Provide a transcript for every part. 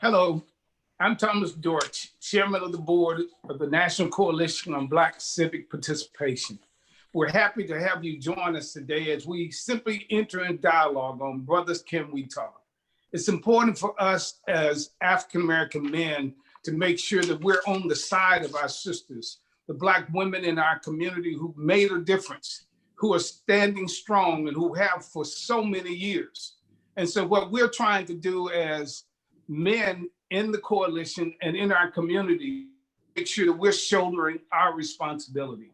Hello, I'm Thomas Dortch, Chairman of the Board of the National Coalition on Black Civic Participation. We're happy to have you join us today as we simply enter in dialogue on Brothers Can We Talk. It's important for us as African American men to make sure that we're on the side of our sisters, the Black women in our community who made a difference, who are standing strong and who have for so many years. And so what we're trying to do as men in the coalition and in our community, make sure that we're shouldering our responsibility.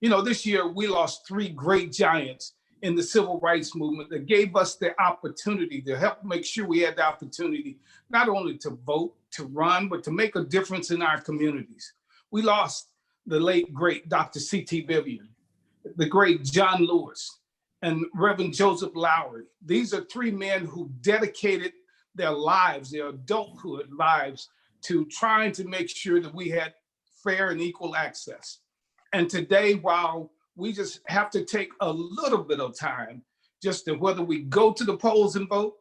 You know, this year we lost three great giants in the civil rights movement that gave us the opportunity to help make sure we had the opportunity not only to vote, to run, but to make a difference in our communities. We lost the late, great Dr. C.T. Vivian, the great John Lewis, and Reverend Joseph Lowry. These are three men who dedicated their lives, their adulthood lives, to trying to make sure that we had fair and equal access. And today, while we just have to take a little bit of time just to whether we go to the polls and vote,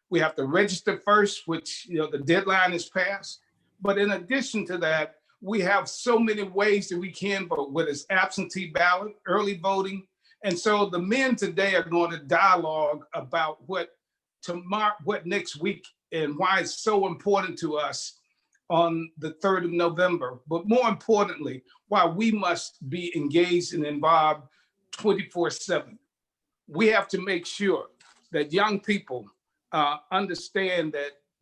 we have to register first, which the deadline is passed. But in addition to that, we have so many ways that we can vote, whether it's absentee ballot, early voting. And so the men today are going to dialogue about what next week and why it's so important to us on the 3rd of November. But more importantly, why we must be engaged and involved 24/7. We have to make sure that young people understand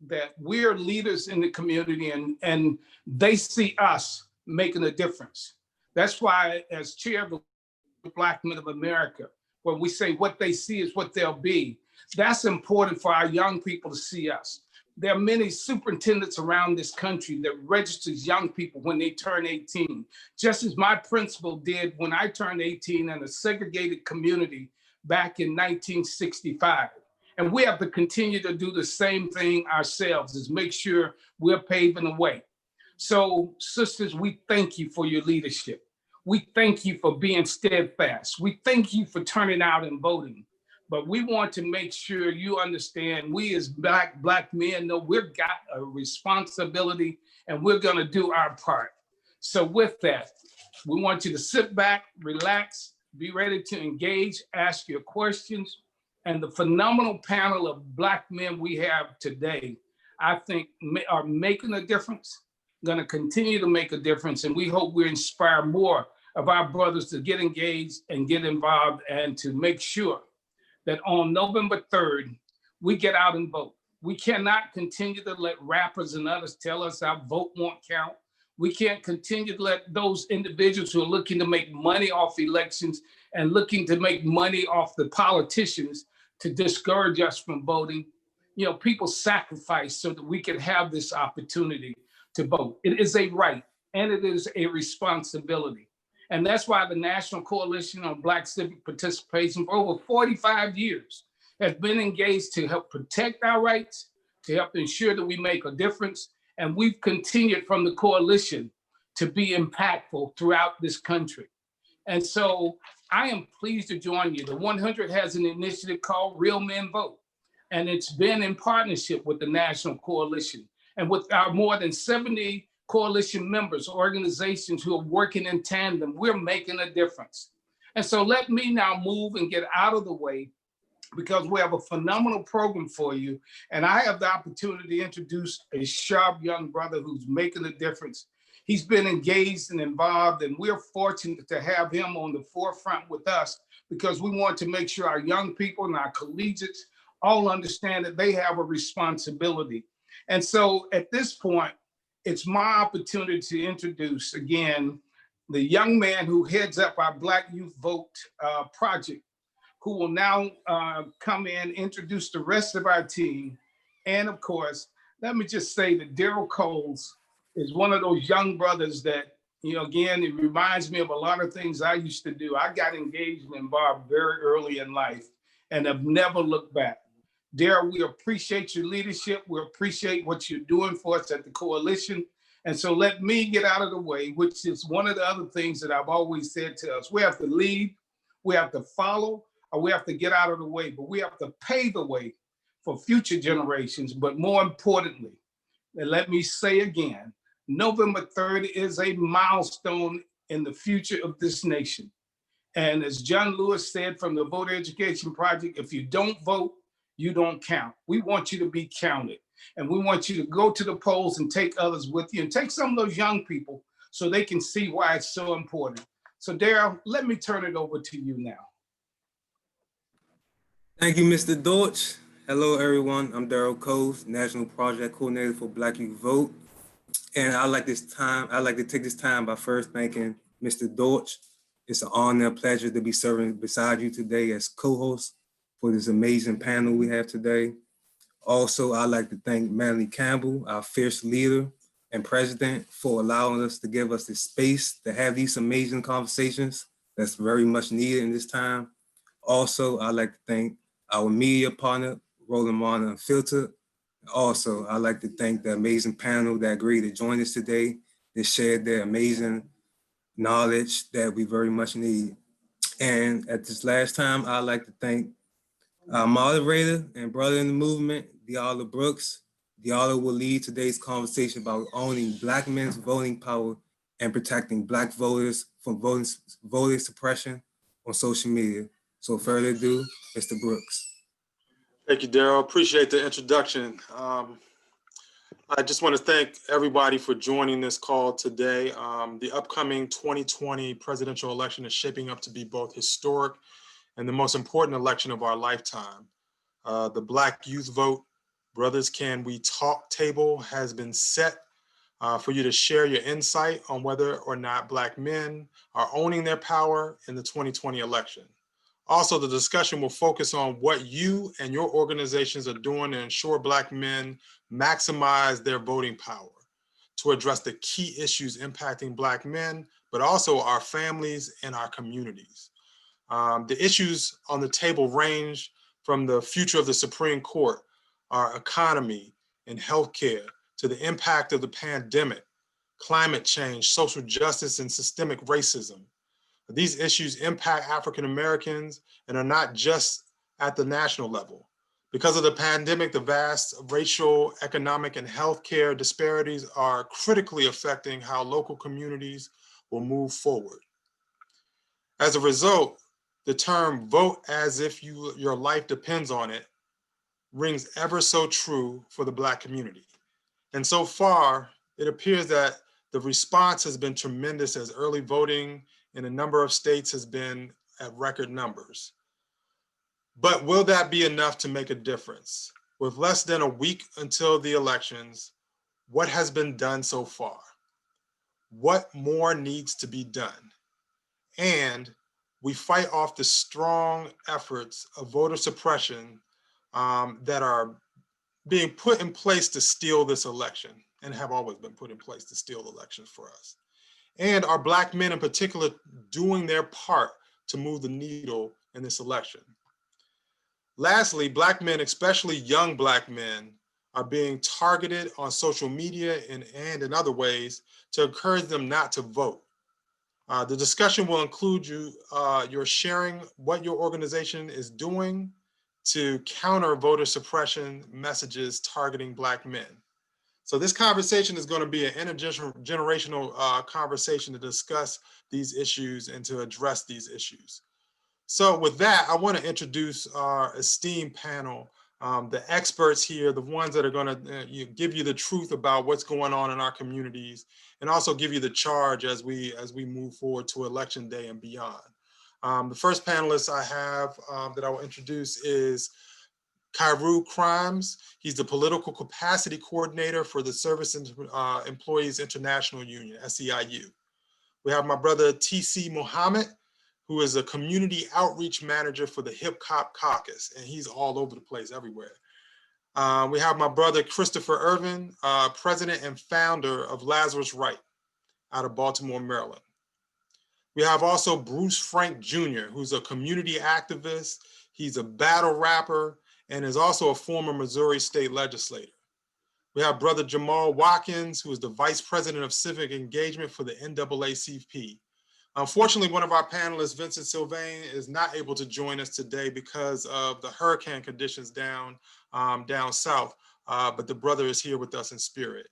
that we're leaders in the community and they see us making a difference. That's why, as chair of the Black Men of America, when we say what they see is what they'll be, that's important for our young people to see us. There are many superintendents around this country that registers young people when they turn 18, just as my principal did when I turned 18 in a segregated community back in 1965. And we have to continue to do the same thing ourselves, is make sure we're paving the way. So, sisters, we thank you for your leadership. We thank you for being steadfast. We thank you for turning out and voting. But we want to make sure you understand we as black men know we've got a responsibility and we're going to do our part. So with that, we want you to sit back, relax, be ready to engage, ask your questions. And the phenomenal panel of Black men we have today, I think are making a difference, going to continue to make a difference. And we hope we inspire more of our brothers to get engaged and get involved and to make sure that on November 3rd, we get out and vote. We cannot continue to let rappers and others tell us our vote won't count. We can't continue to let those individuals who are looking to make money off elections and looking to make money off the politicians to discourage us from voting. You know, people sacrifice so that we can have this opportunity to vote. It is a right and it is a responsibility. And that's why the National Coalition on Black Civic Participation for over 45 years has been engaged to help protect our rights, to help ensure that we make a difference. And we've continued from the coalition to be impactful throughout this country. And so I am pleased to join you. The 100 has an initiative called Real Men Vote. And it's been in partnership with the National Coalition and with our more than 70 coalition members, organizations who are working in tandem. We're making a difference. And so let me now move and get out of the way because we have a phenomenal program for you. And I have the opportunity to introduce a sharp young brother who's making a difference. He's been engaged and involved, and we're fortunate to have him on the forefront with us because we want to make sure our young people and our collegiates all understand that they have a responsibility. And so at this point, it's my opportunity to introduce again the young man who heads up our Black Youth Vote project, who will now come in, introduce the rest of our team. And of course, let me just say that Daryl Coles is one of those young brothers that, again, it reminds me of a lot of things I used to do. I got engaged and involved very early in life and have never looked back. Daryl, we appreciate your leadership. We appreciate what you're doing for us at the coalition. And so let me get out of the way, which is one of the other things that I've always said to us. We have to lead, we have to follow, or we have to get out of the way, but we have to pave the way for future generations. But more importantly, And let me say again, November 3rd is a milestone in the future of this nation. And as John Lewis said from the Voter Education Project, if you don't vote, you don't count. We want you to be counted. And we want you to go to the polls and take others with you and take some of those young people so they can see why it's so important. So Darryl, let me turn it over to you now. Thank you, Mr. Dortch. Hello, everyone. I'm Darryl Coase, National Project Coordinator for Black Youth Vote. And I'd like to take this time by first thanking Mr. Dortch. It's an honor and pleasure to be serving beside you today as co-host for this amazing panel we have today. Also, I'd like to thank Melanie Campbell, our fierce leader and president, for allowing us to give us this space to have these amazing conversations that's very much needed in this time. Also, I'd like to thank our media partner, Roland Martin Unfiltered. Also, I'd like to thank the amazing panel that agreed to join us today, that shared their amazing knowledge that we very much need. And at this last time, I'd like to thank our moderator and brother in the movement, Diallo Brooks. Diallo will lead today's conversation about owning Black men's voting power and protecting Black voters from voting suppression on social media. So further ado, Mr. Brooks. Thank you, Darryl. Appreciate the introduction. I just want to thank everybody for joining this call today. The upcoming 2020 presidential election is shaping up to be both historic and the most important election of our lifetime. The Black Youth Vote, Brothers Can We Talk table has been set for you to share your insight on whether or not Black men are owning their power in the 2020 election. Also, the discussion will focus on what you and your organizations are doing to ensure Black men maximize their voting power, to address the key issues impacting Black men, but also our families and our communities. The issues on the table range from the future of the Supreme Court, our economy and healthcare, to the impact of the pandemic, climate change, social justice, and systemic racism. These issues impact African Americans and are not just at the national level. Because of the pandemic, the vast racial, economic, and healthcare disparities are critically affecting how local communities will move forward. As a result, the term vote as if your life depends on it rings ever so true for the Black community. And so far, it appears that the response has been tremendous as early voting in a number of states has been at record numbers. But will that be enough to make a difference? With less than a week until the elections, what has been done so far? What more needs to be done? And we fight off the strong efforts of voter suppression that are being put in place to steal this election and have always been put in place to steal elections for us. And are Black men in particular doing their part to move the needle in this election? Lastly, Black men, especially young Black men, are being targeted on social media and in other ways to encourage them not to vote. The discussion will include your sharing what your organization is doing to counter voter suppression messages targeting Black men. So this conversation is going to be an intergenerational conversation to discuss these issues and to address these issues. So with that, I want to introduce our esteemed panel, the experts here, the ones that are going to give you the truth about what's going on in our communities, and also give you the charge as we move forward to Election Day and beyond. The first panelist I have that I will introduce is Kairu Crimes. He's the Political Capacity Coordinator for the Service Employees International Union, SEIU. We have my brother TC Muhammad, who is a Community Outreach Manager for the Hip Hop Caucus, and he's all over the place, everywhere. We have my brother Christopher Irvin, President and Founder of Lazarus Right out of Baltimore, Maryland. We have also Bruce Frank Jr., who's a community activist. He's a battle rapper, and is also a former Missouri state legislator. We have brother Jamal Watkins, who is the Vice President of Civic Engagement for the NCBCP. Unfortunately, one of our panelists, Vincent Sylvain, is not able to join us today because of the hurricane conditions down south. but the brother is here with us in spirit.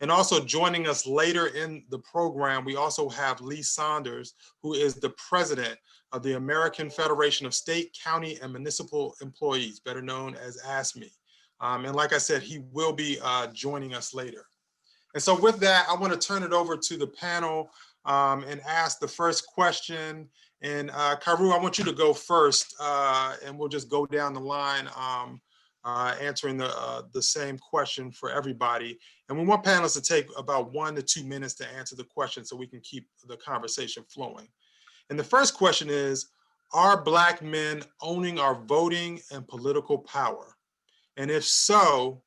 And also joining us later in the program, we also have Lee Saunders, who is the president of the American Federation of State, County, and Municipal Employees, better known as AFSCME. And like I said, he will be joining us later. And so with that, I want to turn it over to the panel and ask the first question. And Karu, I want you to go first, and we'll just go down the line answering the same question for everybody. And we want panelists to take about 1 to 2 minutes to answer the question so we can keep the conversation flowing. And the first question is, are Black men owning our voting and political power? And if so,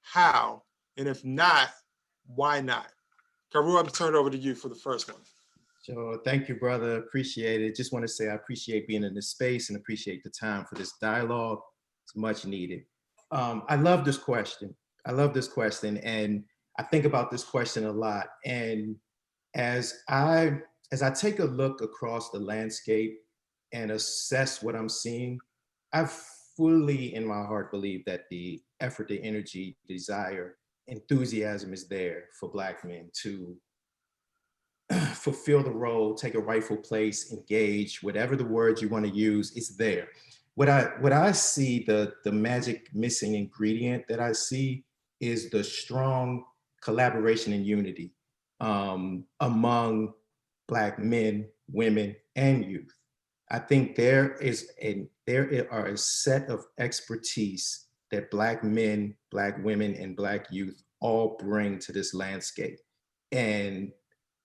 how? And if not, why not? Karu, I'm gonna turn it over to you for the first one. Sure, thank you, brother, appreciate it. Just want to say I appreciate being in this space and appreciate the time for this dialogue. It's much needed. I love this question. I love this question, and I think about this question a lot. And as I take a look across the landscape and assess what I'm seeing, I fully in my heart believe that the effort, the energy, desire, enthusiasm is there for Black men to fulfill the role, take a rightful place, engage, whatever the words you want to use, is there. What I see, the magic missing ingredient that I see is the strong collaboration and unity among Black men, women, and youth. I think there are a set of expertise that Black men, Black women, and Black youth all bring to this landscape. And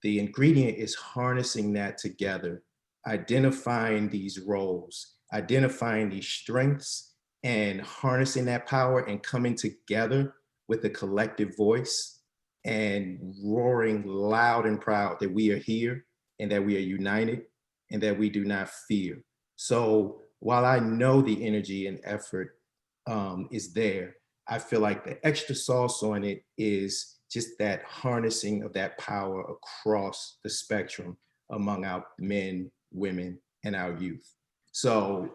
the ingredient is harnessing that together, identifying these roles, identifying these strengths, and harnessing that power and coming together with a collective voice and roaring loud and proud that we are here and that we are united and that we do not fear. So while I know the energy and effort is there, I feel like the extra sauce on it is just that harnessing of that power across the spectrum among our men, women, and our youth. So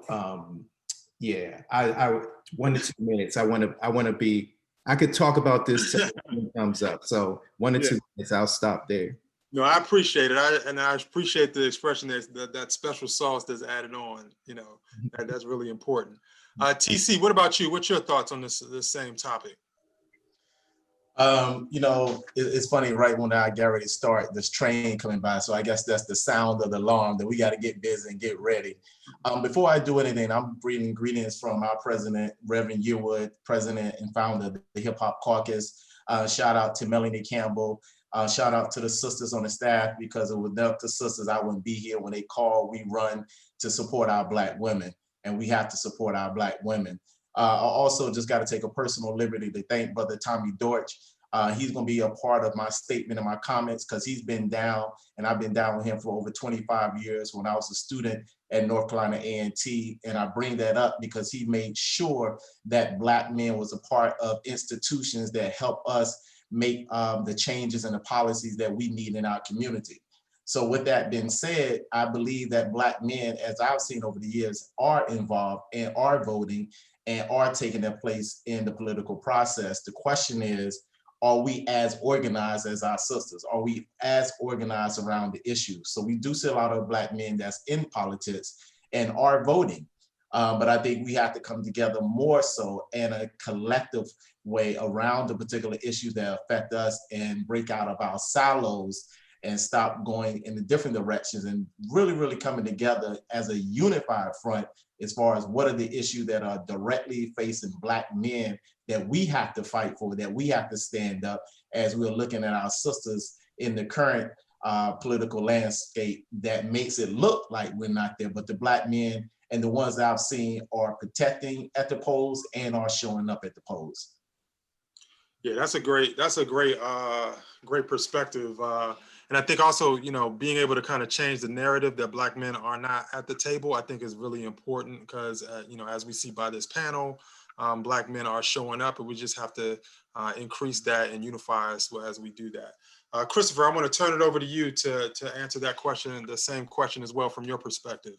yeah, I 1 to 2 minutes. I want to be. I could talk about this till thumbs up. So 1 to 2 minutes. I'll stop there. No, I appreciate it. I appreciate the expression that special sauce that's added on. You know, that's really important. TC, what about you? What's your thoughts on this same topic? You know, it's funny, right when I get ready to start, this train coming by. So I guess that's the sound of the alarm that we got to get busy and get ready. Before I do anything, I'm bringing greetings from our president, Reverend Yearwood, president and founder of the Hip Hop Caucus. Shout out to Melanie Campbell. Shout out to the sisters on the staff, because without the sisters, I wouldn't be here. When they call, we run to support our Black women, and we have to support our Black women. I also just got to take a personal liberty to thank Brother Tommy Dortch. He's going to be a part of my statement and my comments, because he's been down, and I've been down with him for over 25 years when I was a student at North Carolina A&T. And I bring that up because he made sure that Black men was a part of institutions that help us make the changes and the policies that we need in our community. So with that being said, I believe that Black men, as I've seen over the years, are involved and are voting and are taking their place in the political process. The question is, are we as organized as our sisters? Are we as organized around the issues? So we do see a lot of Black men that's in politics and are voting. But I think we have to come together more so in a collective way around the particular issues that affect us, and break out of our silos and stop going in the different directions, and really coming together as a unified front as far as what are the issues that are directly facing Black men that we have to fight for, that we have to stand up, as we're looking at our sisters in the current political landscape that makes it look like we're not there. But the Black men and the ones that I've seen are protecting at the polls and are showing up at the polls. Yeah, that's a great perspective. And I think also, you know, being able to kind of change the narrative that Black men are not at the table, I think is really important, because, you know, as we see by this panel, Black men are showing up, and we just have to increase that and unify us as we do that. Christopher, I want to turn it over to you to answer that question, the same question as well from your perspective.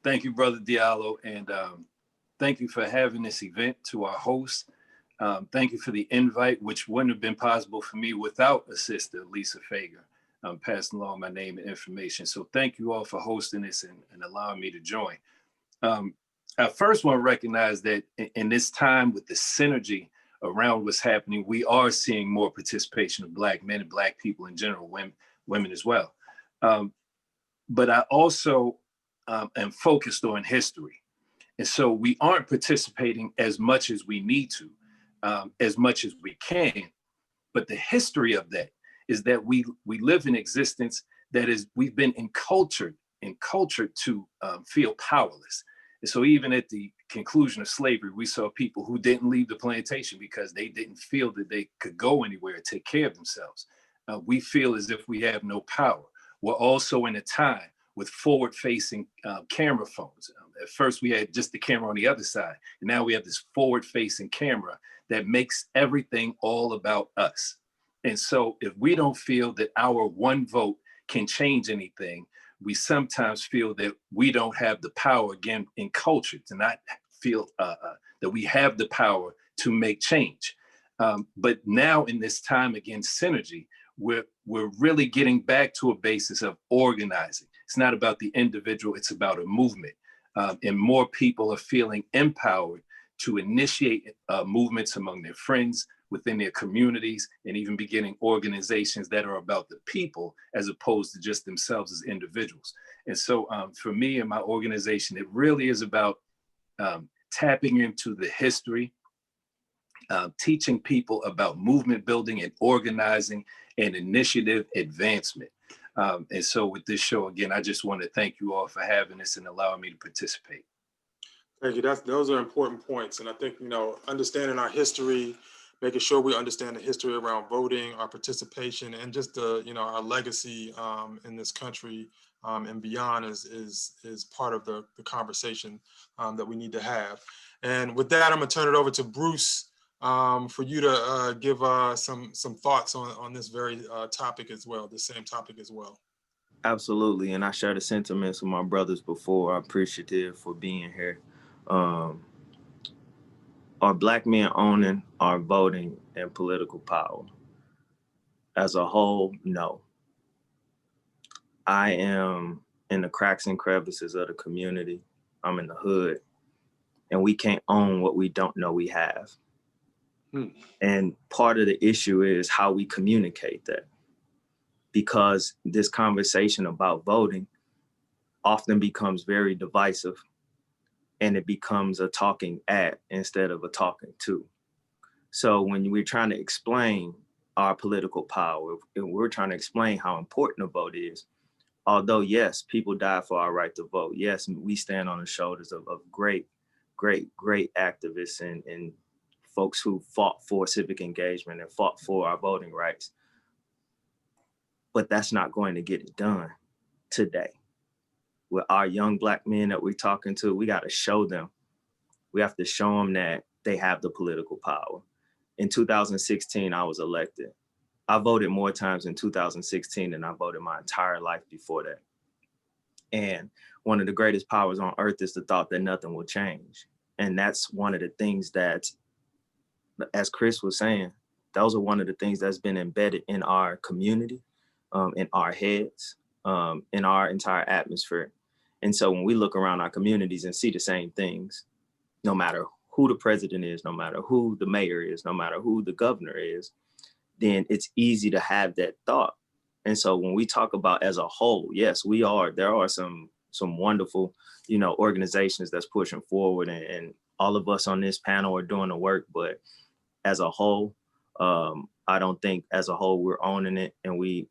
Thank you, Brother Diallo, and thank you for having this event. To our host, thank you for the invite, which wouldn't have been possible for me without a sister, Lisa Fager, passing along my name and information. So thank you all for hosting this and allowing me to join. I first want to recognize that in this time with the synergy around what's happening, we are seeing more participation of Black men and Black people in general, women as well. But I also am focused on history. And so we aren't participating as much as we need to, as much as we can. But the history of that is that we live in existence that is, we've been encultured to feel powerless. And so even at the conclusion of slavery, we saw people who didn't leave the plantation because they didn't feel that they could go anywhere and take care of themselves. We feel as if we have no power. We're also in a time with forward-facing camera phones. At first, we had just the camera on the other side, and now we have this forward-facing camera that makes everything all about us. And so if we don't feel that our one vote can change anything, we sometimes feel that we don't have the power, again, in culture, to not feel that we have the power to make change. But now in this time, again, synergy, we're really getting back to a basis of organizing. It's not about the individual, it's about a movement. And more people are feeling empowered to initiate movements among their friends, within their communities, and even beginning organizations that are about the people as opposed to just themselves as individuals. And so for me and my organization, it really is about tapping into the history, teaching people about movement building and organizing and initiative advancement. And so with this show, again, I just want to thank you all for having this and allowing me to participate. Thank you. Those are important points. And I think, understanding our history, making sure we understand the history around voting, our participation, and just our legacy in this country and beyond is part of the conversation that we need to have. And with that, I'm gonna turn it over to Bruce for you to give some thoughts on this very topic as well, the same topic as well. Absolutely, and I share the sentiments with my brothers before. I'm appreciative for being here. Are Black men owning our voting and political power? As a whole, no. I am in the cracks and crevices of the community. I'm in the hood, and we can't own what we don't know we have. And part of the issue is how we communicate that, because this conversation about voting often becomes very divisive, and it becomes a talking at instead of a talking to. So when we're trying to explain our political power, and we're trying to explain how important a vote is, although yes, people die for our right to vote. Yes, we stand on the shoulders of great activists and folks who fought for civic engagement and fought for our voting rights. But that's not going to get it done today. With our young Black men that we're talking to, we got to show them. We have to show them that they have the political power. In 2016, I was elected. I voted more times in 2016 than I voted my entire life before that. And one of the greatest powers on earth is the thought that nothing will change. And that's one of the things that, as Chris was saying, those are one of the things that's been embedded in our community, in our heads, in our entire atmosphere. And so when we look around our communities and see the same things, no matter who the president is, no matter who the mayor is, no matter who the governor is, then it's easy to have that thought. And so when we talk about as a whole, yes, there are some wonderful, organizations that's pushing forward, and all of us on this panel are doing the work, but as a whole, I don't think as a whole we're owning it, and we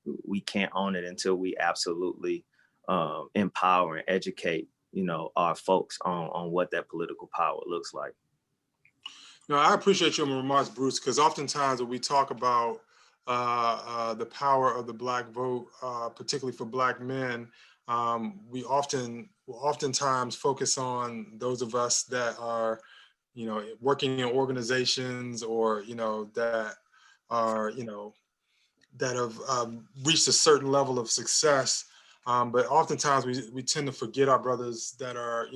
can't own it until we absolutely empower and educate, our folks on what that political power looks like. No, I appreciate your remarks, Bruce, because oftentimes when we talk about the power of the Black vote, particularly for Black men, we oftentimes focus on those of us that are, working in organizations or, that are, that have reached a certain level of success. But oftentimes we tend to forget our brothers that are,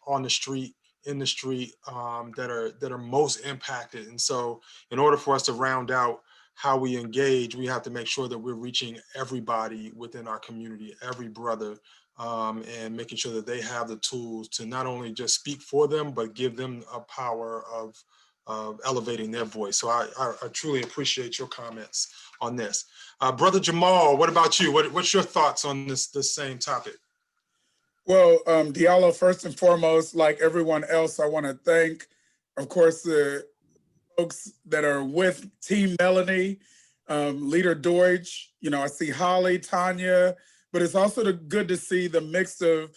on the street, in the street, that are most impacted. And so in order for us to round out how we engage, we have to make sure that we're reaching everybody within our community, every brother, and making sure that they have the tools to not only just speak for them, but give them a power of elevating their voice. So I truly appreciate your comments on this. Brother Jamal, what about you? What's your thoughts on this same topic? Well, Diallo, first and foremost, like everyone else, I want to thank, of course, the folks that are with Team Melanie, Leader Deutsch. I see Holly, Tanya, but it's also good to see the mix of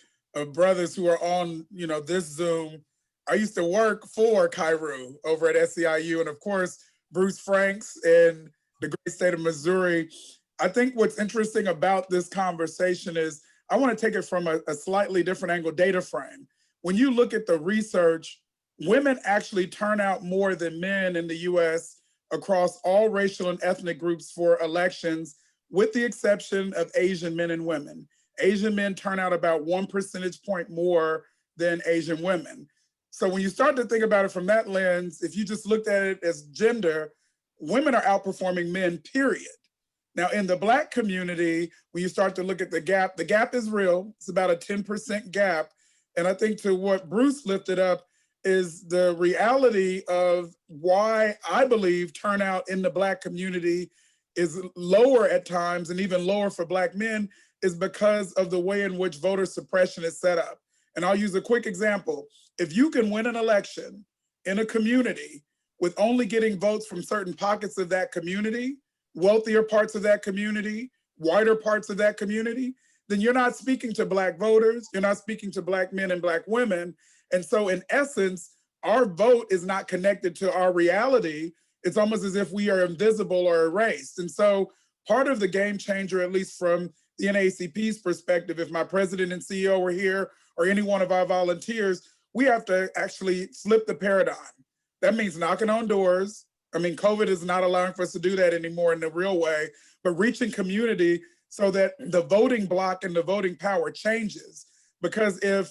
brothers who are on, this Zoom. I used to work for Kairu over at SEIU, and of course, Bruce Franks in the great state of Missouri. I think what's interesting about this conversation is I want to take it from a slightly different angle, data frame. When you look at the research, women actually turn out more than men in the US across all racial and ethnic groups for elections, with the exception of Asian men and women. Asian men turn out about 1 percentage point more than Asian women. So when you start to think about it from that lens, if you just looked at it as gender, women are outperforming men, period. Now, in the Black community, when you start to look at the gap is real. It's about a 10% gap. And I think to what Bruce lifted up is the reality of why I believe turnout in the Black community is lower at times, and even lower for Black men, is because of the way in which voter suppression is set up. And I'll use a quick example. If you can win an election in a community with only getting votes from certain pockets of that community, wealthier parts of that community, whiter parts of that community, then you're not speaking to Black voters, you're not speaking to Black men and Black women. And so in essence, our vote is not connected to our reality. It's almost as if we are invisible or erased. And so part of the game changer, at least from the NAACP's perspective, if my president and CEO were here, or any one of our volunteers, we have to actually flip the paradigm. That means knocking on doors. I mean, COVID is not allowing for us to do that anymore in the real way, but reaching community so that the voting block and the voting power changes. Because if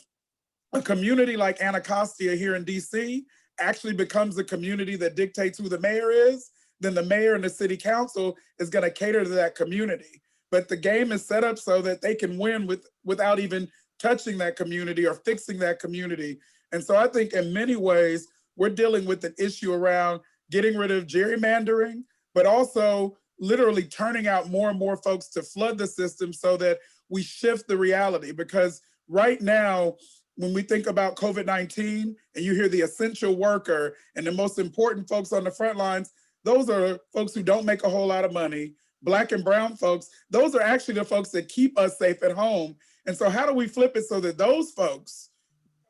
a community like Anacostia here in DC actually becomes the community that dictates who the mayor is, then the mayor and the city council is going to cater to that community. But the game is set up so that they can win without even touching that community or fixing that community. And so I think in many ways, we're dealing with an issue around getting rid of gerrymandering, but also literally turning out more and more folks to flood the system so that we shift the reality. Because right now, when we think about COVID-19 and you hear the essential worker and the most important folks on the front lines, those are folks who don't make a whole lot of money. Black and brown folks, those are actually the folks that keep us safe at home. And so how do we flip it so that those folks,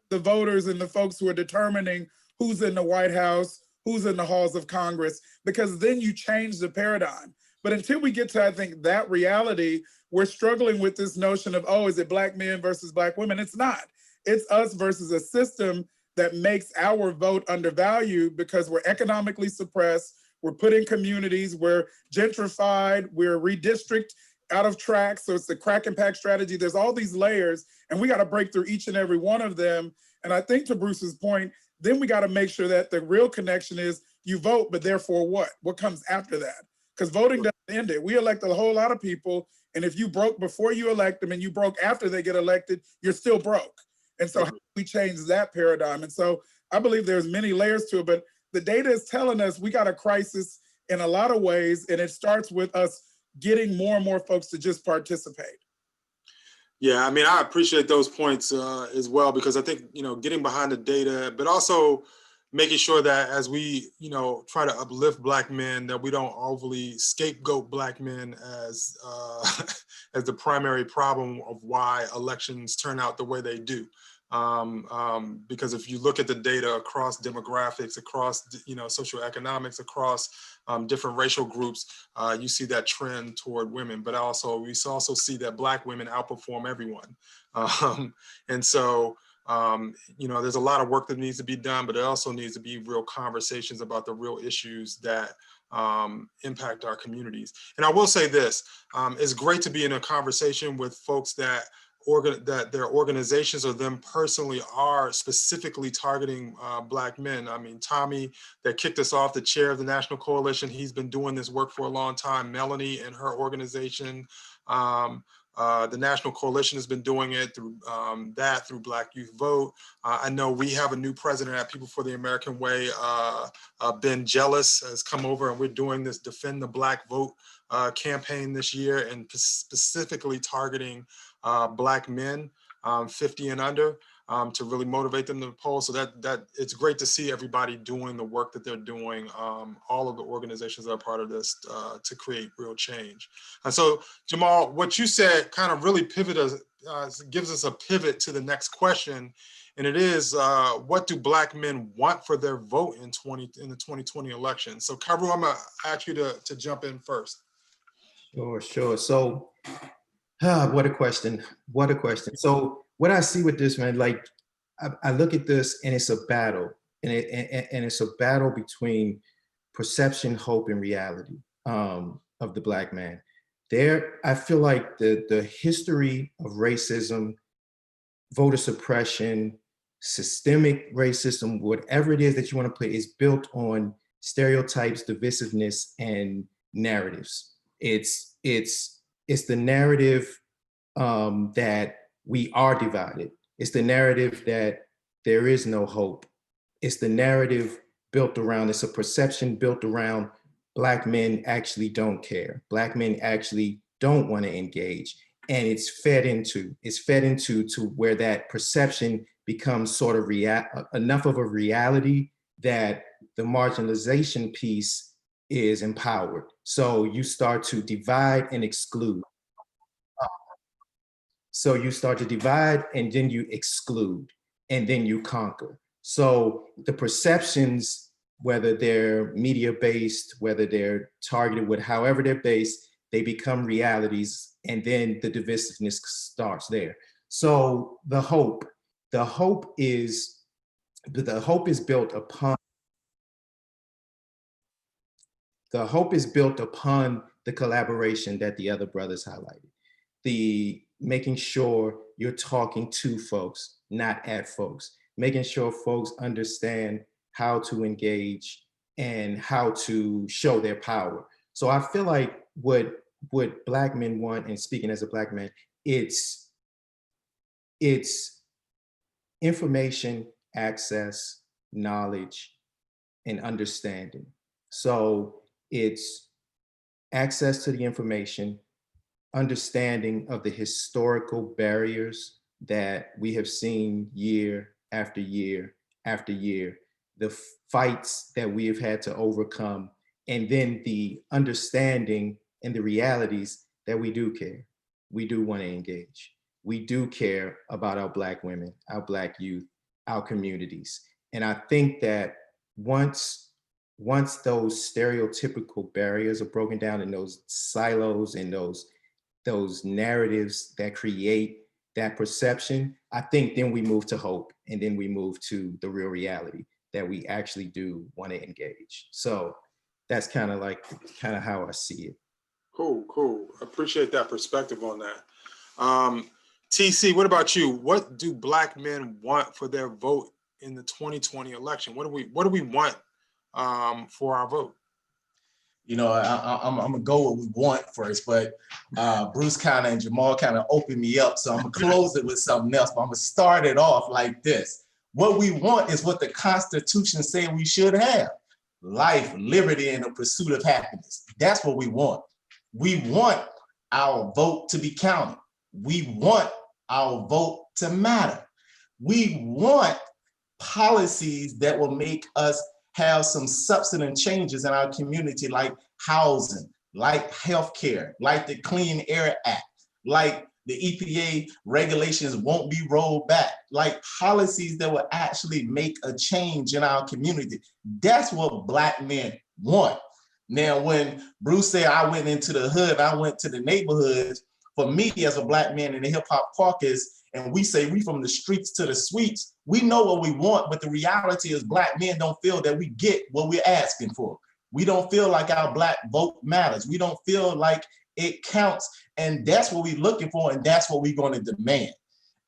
the voters and the folks who are determining who's in the White House, who's in the halls of Congress, because then you change the paradigm. But until we get to, I think, that reality, we're struggling with this notion of, oh, is it Black men versus Black women? It's not. It's us versus a system that makes our vote undervalued because we're economically suppressed, we're put in communities, we're gentrified, we're redistricted out of track. So it's the crack and pack strategy. There's all these layers and we got to break through each and every one of them. And I think to Bruce's point, then we got to make sure that the real connection is you vote, but therefore what? What comes after that? Because voting doesn't end it. We elect a whole lot of people. And if you broke before you elect them and you broke after they get elected, you're still broke. And so how do we change that paradigm? And so I believe there's many layers to it, but the data is telling us we got a crisis in a lot of ways. And it starts with us getting more and more folks to just participate. Yeah, I mean, I appreciate those points as well, because I think, getting behind the data, but also making sure that as we, try to uplift Black men, that we don't overly scapegoat Black men as as the primary problem of why elections turn out the way they do. Because if you look at the data across demographics, across socioeconomics, across different racial groups, you see that trend toward women. But we also see that Black women outperform everyone, and so there's a lot of work that needs to be done, but it also needs to be real conversations about the real issues that impact our communities. And I will say this, it's great to be in a conversation with folks that their organizations or them personally are specifically targeting Black men. I mean, Tommy, that kicked us off, the chair of the National Coalition, he's been doing this work for a long time. Melanie and her organization, the National Coalition has been doing it through through Black Youth Vote. I know we have a new president at People for the American Way. Ben Jealous has come over, and we're doing this Defend the Black Vote campaign this year, and specifically targeting Black men 50 and under to really motivate them to poll. So that it's great to see everybody doing the work that they're doing, all of the organizations that are part of this to create real change. And so, Jamal, what you said kind of really gives us a pivot to the next question. And it is, what do Black men want for their vote in the 2020 election? So Karu, I'm gonna ask you to jump in first. Sure. So, what a question. What a question. So what I see with this, man, like I look at this and it's a battle, and it's a battle between perception, hope, and reality of the Black man. I feel like the history of racism, voter suppression, systemic racism, whatever it is that you want to put, is built on stereotypes, divisiveness, and narratives. It's the narrative that we are divided. It's the narrative that there is no hope. It's the narrative built around, it's a perception built around Black men actually don't care. Black men actually don't want to engage. And it's fed into to where that perception becomes sort of enough of a reality that the marginalization piece is empowered. So you start to divide and exclude. So you start to divide and then you exclude and then you conquer. So the perceptions, whether they're media-based, whether they're targeted with however they're based, they become realities, and then the divisiveness starts there. So the hope is built upon the collaboration that the other brothers highlighted. The making sure you're talking to folks, not at folks, making sure folks understand how to engage and how to show their power. So I feel like what Black men want, and speaking as a Black man, it's information, access, knowledge, and understanding. So it's access to the information, understanding of the historical barriers that we have seen year after year after year, the fights that we have had to overcome, and then the understanding and the realities that we do care. We do want to engage. We do care about our Black women, our Black youth, our communities. And I think that once those stereotypical barriers are broken down, and those silos and those narratives that create that perception, I think then we move to hope, and then we move to the real reality that we actually do want to engage. So that's kind of how I see it. Cool. Appreciate that perspective on that. TC, what about you? What do Black men want for their vote in the 2020 election? What do we want for our vote? You know, I'm gonna go what we want first, but Bruce kind of and Jamal kind of opened me up, so I'm gonna close it with something else. But I'm gonna start it off like this: what we want is what the Constitution says we should have: life, liberty, and the pursuit of happiness. That's what we want. We want our vote to be counted. We want our vote to matter. We want policies that will make us have some substantive changes in our community, like housing, like healthcare, like the Clean Air Act, like the EPA regulations won't be rolled back, like policies that will actually make a change in our community. That's what Black men want. Now, when Bruce said I went into the hood, I went to the neighborhoods, for me as a Black man in the hip hop caucus, and we say we from the streets to the suites, we know what we want, but the reality is Black men don't feel that we get what we're asking for. We don't feel like our Black vote matters. We don't feel like it counts. And that's what we're looking for. And that's what we're going to demand.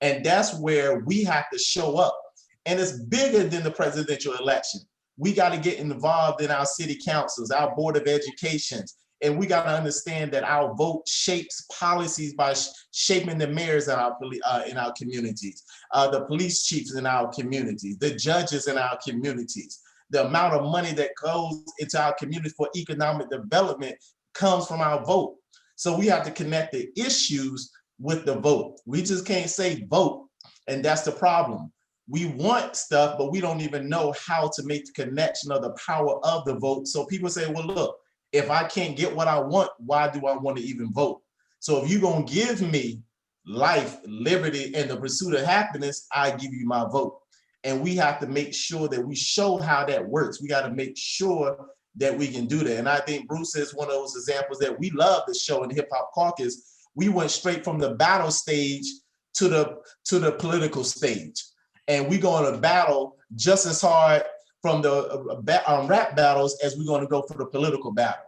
And that's where we have to show up. And it's bigger than the presidential election. We got to get involved in our city councils, our board of educations. And we got to understand that our vote shapes policies by shaping the mayors in our communities, the police chiefs in our communities, the judges in our communities. The amount of money that goes into our community for economic development comes from our vote. So we have to connect the issues with the vote. We just can't say vote, and that's the problem. We want stuff, but we don't even know how to make the connection of the power of the vote. So people say, well, look, if I can't get what I want, why do I want to even vote? So if you're going to give me life, liberty, and the pursuit of happiness, I give you my vote. And we have to make sure that we show how that works. We got to make sure that we can do that. And I think Bruce is one of those examples that we love to show in the Hip Hop Caucus. We went straight from the battle stage to the political stage. And we're going to battle just as hard from the rap battles as we're going to go for the political battle.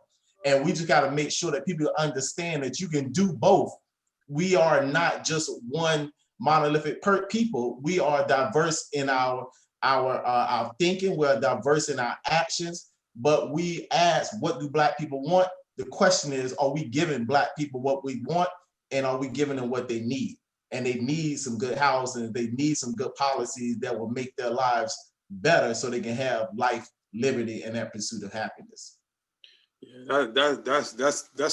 And we just got to make sure that people understand that you can do both. We are not just one monolithic people. We are diverse in our thinking. We're diverse in our actions. But we ask, what do Black people want? The question is, are we giving Black people what we want? And are we giving them what they need? And they need some good housing. They need some good policies that will make their lives better so they can have life, liberty, and that pursuit of happiness. Yeah, that's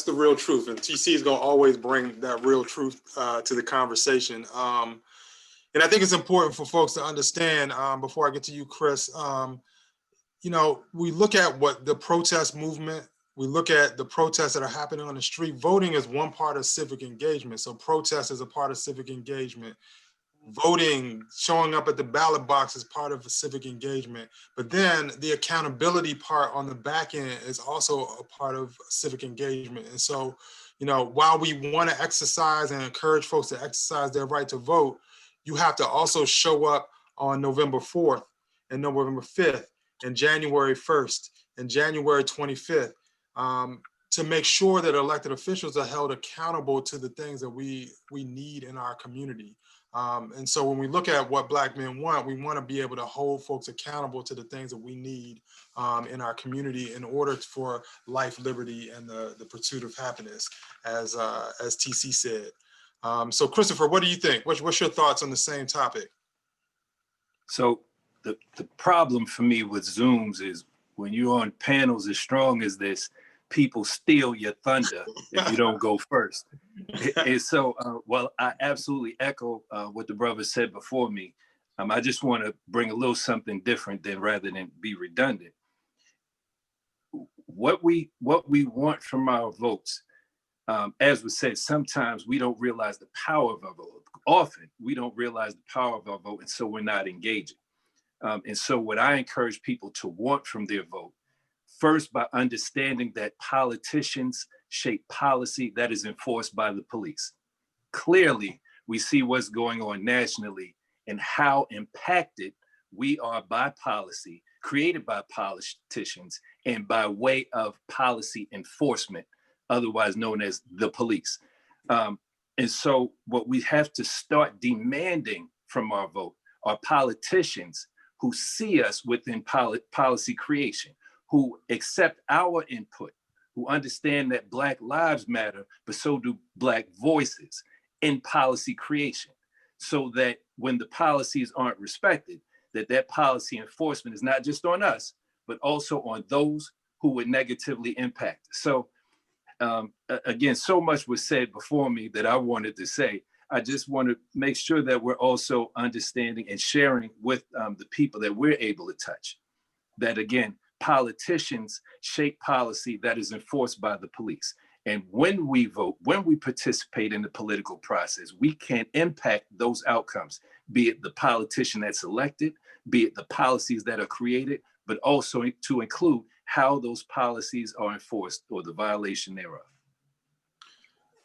the real truth. And TC is going to always bring that real truth to the conversation. And I think it's important for folks to understand, before I get to you, Chris, you know, we look at what the protest movement, we look at the protests that are happening on the street. Voting is one part of civic engagement. So protest is a part of civic engagement. Voting, showing up at the ballot box is part of a civic engagement. But then the accountability part on the back end is also a part of civic engagement. And so, you know, while we want to exercise and encourage folks to exercise their right to vote, you have to also show up on November 4th and November 5th and January 1st and January 25th. To make sure that elected officials are held accountable to the things that we need in our community. And so when we look at what Black men want, we want to be able to hold folks accountable to the things that we need in our community in order for life, liberty, and the pursuit of happiness, as TC said. So Christopher, what do you think? What's your thoughts on the same topic? So the problem for me with Zooms is when you're on panels as strong as this, people steal your thunder if you don't go first. And so, well, I absolutely echo what the brother said before me. I just want to bring a little something different rather than be redundant. What we want from our votes, as was said, sometimes we don't realize the power of our vote. Often we don't realize the power of our vote, and so we're not engaging. And so what I encourage people to want from their vote, first, by understanding that politicians shape policy that is enforced by the police. Clearly, we see what's going on nationally and how impacted we are by policy created by politicians and by way of policy enforcement, otherwise known as the police. And so what we have to start demanding from our vote are politicians who see us within policy creation, who accept our input, who understand that Black lives matter, but so do Black voices in policy creation, so that when the policies aren't respected, that policy enforcement is not just on us, but also on those who would negatively impact. So again, so much was said before me that I wanted to say. I just want to make sure that we're also understanding and sharing with the people that we're able to touch, that again, politicians shape policy that is enforced by the police. And when we vote, when we participate in the political process, we can impact those outcomes, be it the politician that's elected, be it the policies that are created, but also to include how those policies are enforced or the violation thereof.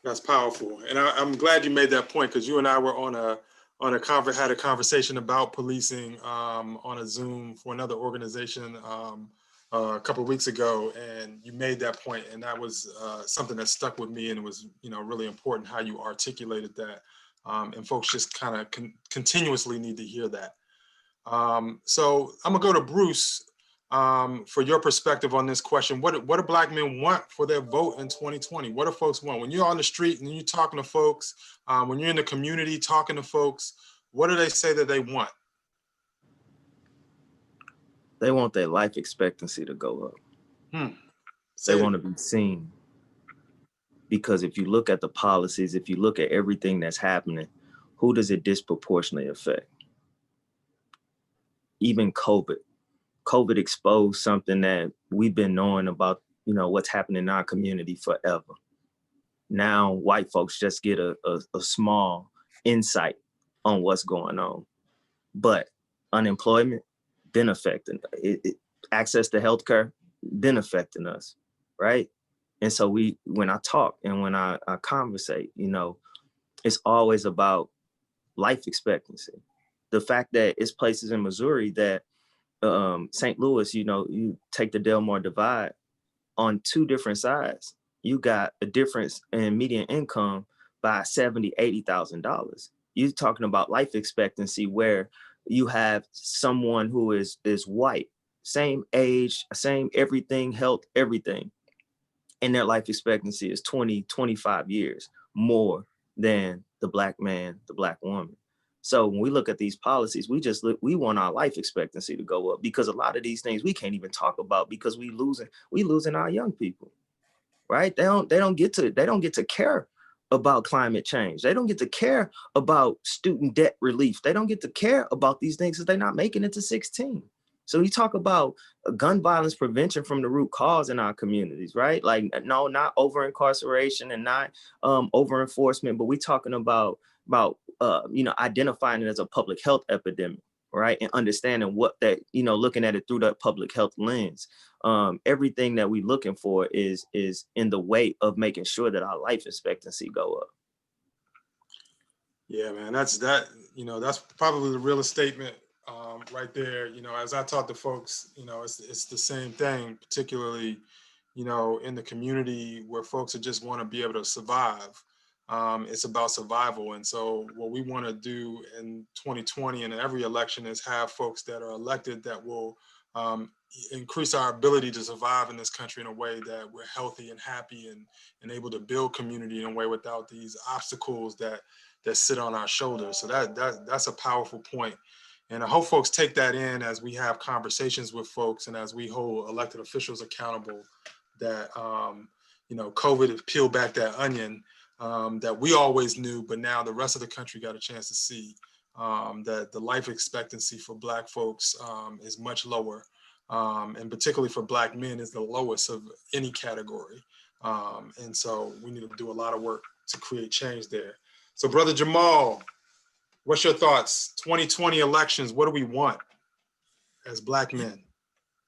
That's powerful. And I'm glad you made that point, because you and I were had a conversation about policing on a Zoom for another organization a couple of weeks ago, and you made that point, and that was something that stuck with me, and it was, you know, really important how you articulated that, and folks just kind of continuously need to hear that. So I'm gonna go to Bruce for your perspective on this question. What do Black men want for their vote in 2020? What do folks want? When you're on the street and you're talking to folks, when you're in the community talking to folks, what do they say that they want? They want their life expectancy to go up. They want to be seen. Because if you look at the policies, if you look at everything that's happening, who does it disproportionately affect? Even COVID. COVID exposed something that we've been knowing about, you know, what's happening in our community forever. Now, white folks just get a small insight on what's going on. But unemployment, been affecting it. Access to healthcare, been affecting us, right? And so when I talk and when I conversate, you know, it's always about life expectancy. The fact that it's places in Missouri that St. Louis, you know, you take the Delmar Divide on two different sides. You got a difference in median income by $70,000, $80,000. You're talking about life expectancy where you have someone who is white, same age, same everything, health, everything. And their life expectancy is 20, 25 years more than the Black man, the Black woman. So when we look at these policies, we want our life expectancy to go up, because a lot of these things we can't even talk about because we losing our young people, right? They don't get to care about climate change. They don't get to care about student debt relief. They don't get to care about these things because they're not making it to 16. So you talk about gun violence prevention from the root cause in our communities, right? Like, no, not over incarceration and not over enforcement, but we're talking about you know, identifying it as a public health epidemic, right? And understanding what that, you know, looking at it through that public health lens. Everything that we're looking for is in the way of making sure that our life expectancy go up. Yeah, man, that's probably the realest statement right there. You know, as I talk to folks, you know, it's the same thing, particularly, you know, in the community where folks just want to be able to survive. It's about survival. And so what we want to do in 2020 and every election is have folks that are elected that will increase our ability to survive in this country in a way that we're healthy and happy and able to build community in a way without these obstacles that sit on our shoulders. So that's a powerful point. And I hope folks take that in as we have conversations with folks and as we hold elected officials accountable, that, you know, COVID has peeled back that onion that we always knew, but now the rest of the country got a chance to see that the life expectancy for Black folks is much lower. And particularly for Black men is the lowest of any category. And so we need to do a lot of work to create change there. So Brother Jamal, what's your thoughts? 2020 elections, what do we want as Black men?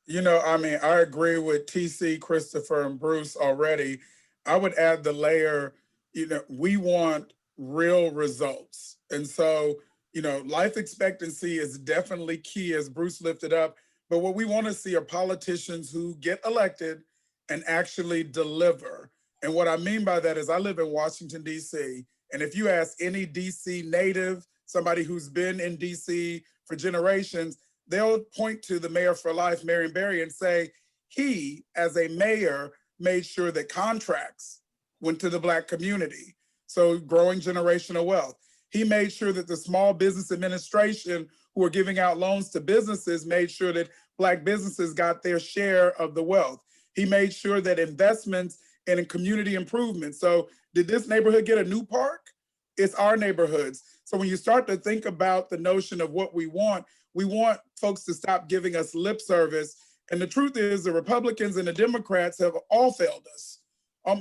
You know, I mean, I agree with TC, Christopher, and Bruce already. I would add the layer, you know, we want real results. And so, you know, life expectancy is definitely key, as Bruce lifted up. But what we want to see are politicians who get elected and actually deliver. And what I mean by that is I live in Washington, D.C. And if you ask any DC native, somebody who's been in DC for generations, they'll point to the mayor for life, Marion Barry, and say, he, as a mayor, made sure that contracts went to the Black community. So growing generational wealth. He made sure that the Small Business Administration, who are giving out loans to businesses, made sure that Black businesses got their share of the wealth. He made sure that investments and in community improvement. So did this neighborhood get a new park? It's our neighborhoods. So when you start to think about the notion of what we want folks to stop giving us lip service. And the truth is the Republicans and the Democrats have all failed us.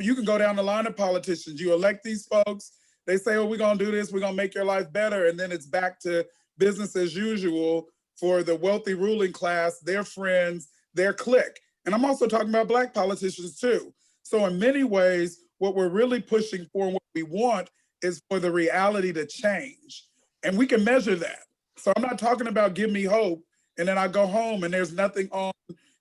You can go down the line of politicians. You elect these folks, they say, oh, we're gonna do this, we're gonna make your life better. And then it's back to business as usual for the wealthy ruling class, their friends, their clique. And I'm also talking about Black politicians too. So in many ways, what we're really pushing for and what we want is for the reality to change. And we can measure that. So I'm not talking about give me hope and then I go home and there's nothing on